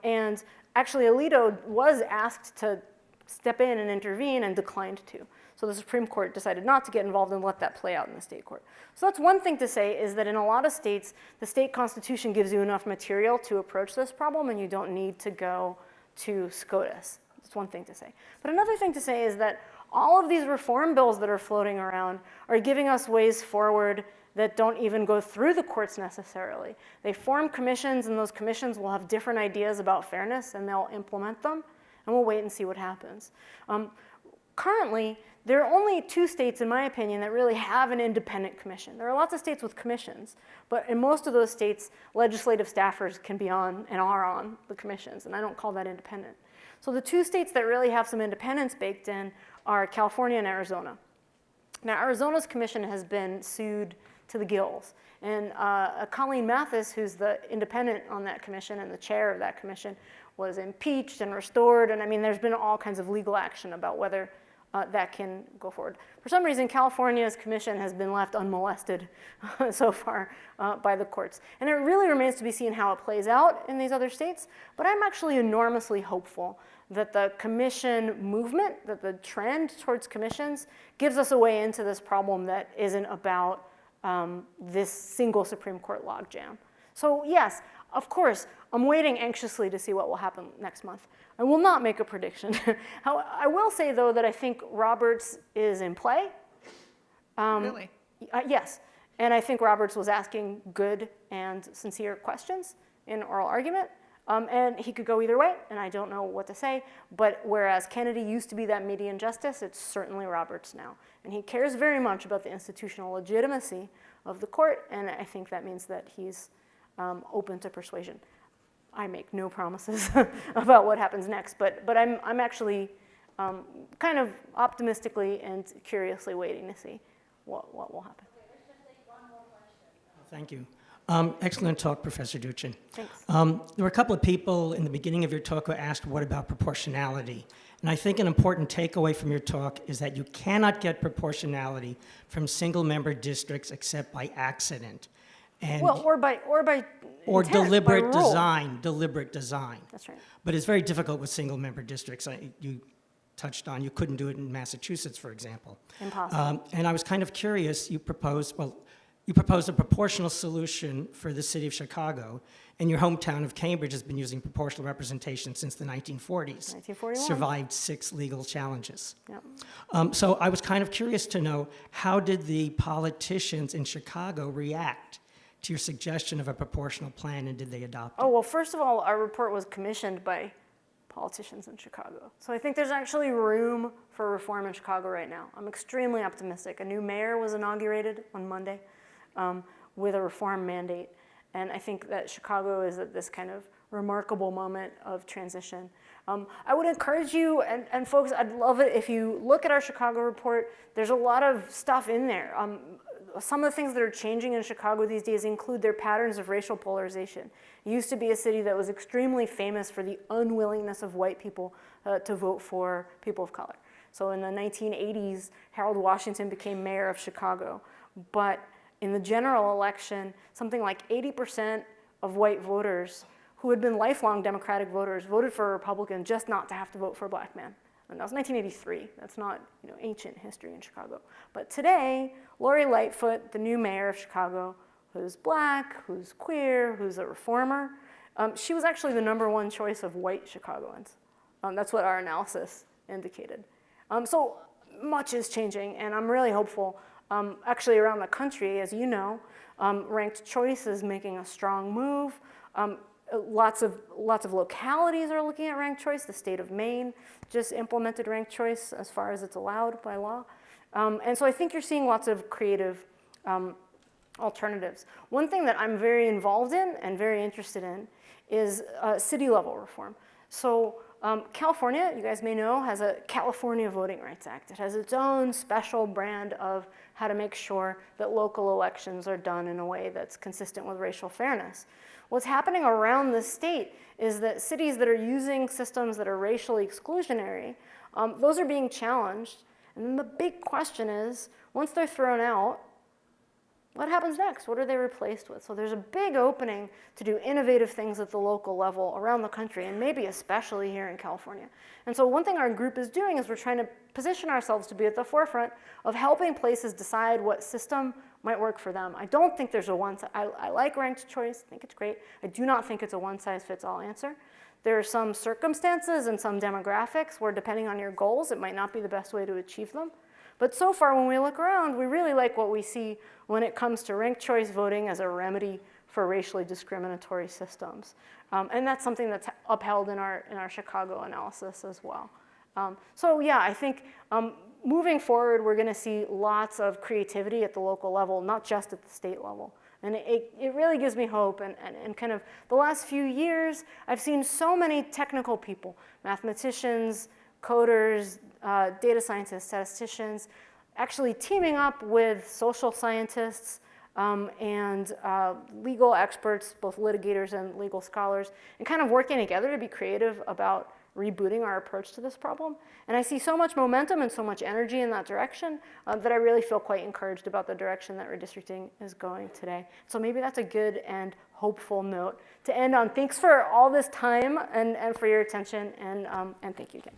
And actually, Alito was asked to step in and intervene and declined to. So the Supreme Court decided not to get involved and let that play out in the state court. So that's one thing to say, is that in a lot of states, the state constitution gives you enough material to approach this problem and you don't need to go to SCOTUS. That's one thing to say. But another thing to say is that all of these reform bills that are floating around are giving us ways forward that don't even go through the courts necessarily. They form commissions, and those commissions will have different ideas about fairness, and they'll implement them, and we'll wait and see what happens. Currently, there are only 2 states, in my opinion, that really have an independent commission. There are lots of states with commissions, but in most of those states, legislative staffers can be on and are on the commissions, and I don't call that independent. So the 2 states that really have some independence baked in are California and Arizona. Now, Arizona's commission has been sued to the gills, and Colleen Mathis, who's the independent on that commission and the chair of that commission, was impeached and restored, and I mean, there's been all kinds of legal action about whether that can go forward. For some reason, California's commission has been left unmolested so far by the courts. And it really remains to be seen how it plays out in these other states, but I'm actually enormously hopeful that the commission movement, that the trend towards commissions, gives us a way into this problem that isn't about this single Supreme Court logjam. So yes, of course, I'm waiting anxiously to see what will happen next month. I will not make a prediction. I will say, though, that I think Roberts is in play. Really? Yes. And I think Roberts was asking good and sincere questions in oral argument. And he could go either way, and I don't know what to say. But whereas Kennedy used to be that median justice, it's certainly Roberts now. And he cares very much about the institutional legitimacy of the court, and I think that means that he's open to persuasion. I make no promises about what happens next, but I'm actually kind of optimistically and curiously waiting to see what will happen. Thank you. Excellent talk, Professor Duchin. Thanks. There were a couple of people in the beginning of your talk who asked, what about proportionality? And I think an important takeaway from your talk is that you cannot get proportionality from single-member districts except by accident. And or by intent, deliberate by rule. design. That's right. But it's very difficult with single-member districts. You touched on, you couldn't do it in Massachusetts, for example. Impossible. And I was kind of curious, you proposed a proportional solution for the city of Chicago, and your hometown of Cambridge has been using proportional representation since the 1940s. 1941. Survived 6 legal challenges. Yep. So I was kind of curious to know, how did the politicians in Chicago react to your suggestion of a proportional plan, and did they adopt it? Oh, well, first of all, our report was commissioned by politicians in Chicago. So I think there's actually room for reform in Chicago right now. I'm extremely optimistic. A new mayor was inaugurated on Monday with a reform mandate. And I think that Chicago is at this kind of remarkable moment of transition. I would encourage you, and folks, I'd love it if you look at our Chicago report. There's a lot of stuff in there. Some of the things that are changing in Chicago these days include their patterns of racial polarization. It used to be a city that was extremely famous for the unwillingness of white people to vote for people of color. So in the 1980s, Harold Washington became mayor of Chicago. But in the general election, something like 80% of white voters who had been lifelong Democratic voters voted for a Republican just not to have to vote for a black man. And that was 1983. That's not ancient history in Chicago. But today, Lori Lightfoot, the new mayor of Chicago, who's black, who's queer, who's a reformer, she was actually the #1 choice of white Chicagoans. That's what our analysis indicated. So much is changing, and I'm really hopeful. Actually, around the country, as you know, ranked choice is making a strong move. Lots of localities are looking at ranked choice. The state of Maine just implemented ranked choice as far as it's allowed by law. And so I think you're seeing lots of creative alternatives. One thing that I'm very involved in and very interested in is city level reform. So California, you guys may know, has a California Voting Rights Act. It has its own special brand of how to make sure that local elections are done in a way that's consistent with racial fairness. What's happening around the state is that cities that are using systems that are racially exclusionary, those are being challenged. And then the big question is, once they're thrown out, what happens next? What are they replaced with? So there's a big opening to do innovative things at the local level around the country, and maybe especially here in California. And so one thing our group is doing is we're trying to position ourselves to be at the forefront of helping places decide what system might work for them. I don't think there's a I like ranked choice, I think it's great. I do not think it's a one-size-fits-all answer. There are some circumstances and some demographics where, depending on your goals, it might not be the best way to achieve them. But so far, when we look around, we really like what we see when it comes to ranked choice voting as a remedy for racially discriminatory systems. And that's something that's upheld in our Chicago analysis as well. So yeah, I think moving forward, we're going to see lots of creativity at the local level, not just at the state level. And it really gives me hope. And kind of the last few years, I've seen so many technical people, mathematicians, coders, data scientists, statisticians, actually teaming up with social scientists and legal experts, both litigators and legal scholars, and kind of working together to be creative about rebooting our approach to this problem. And I see so much momentum and so much energy in that direction that I really feel quite encouraged about the direction that redistricting is going today. So maybe that's a good and hopeful note to end on. Thanks for all this time and for your attention, and thank you again.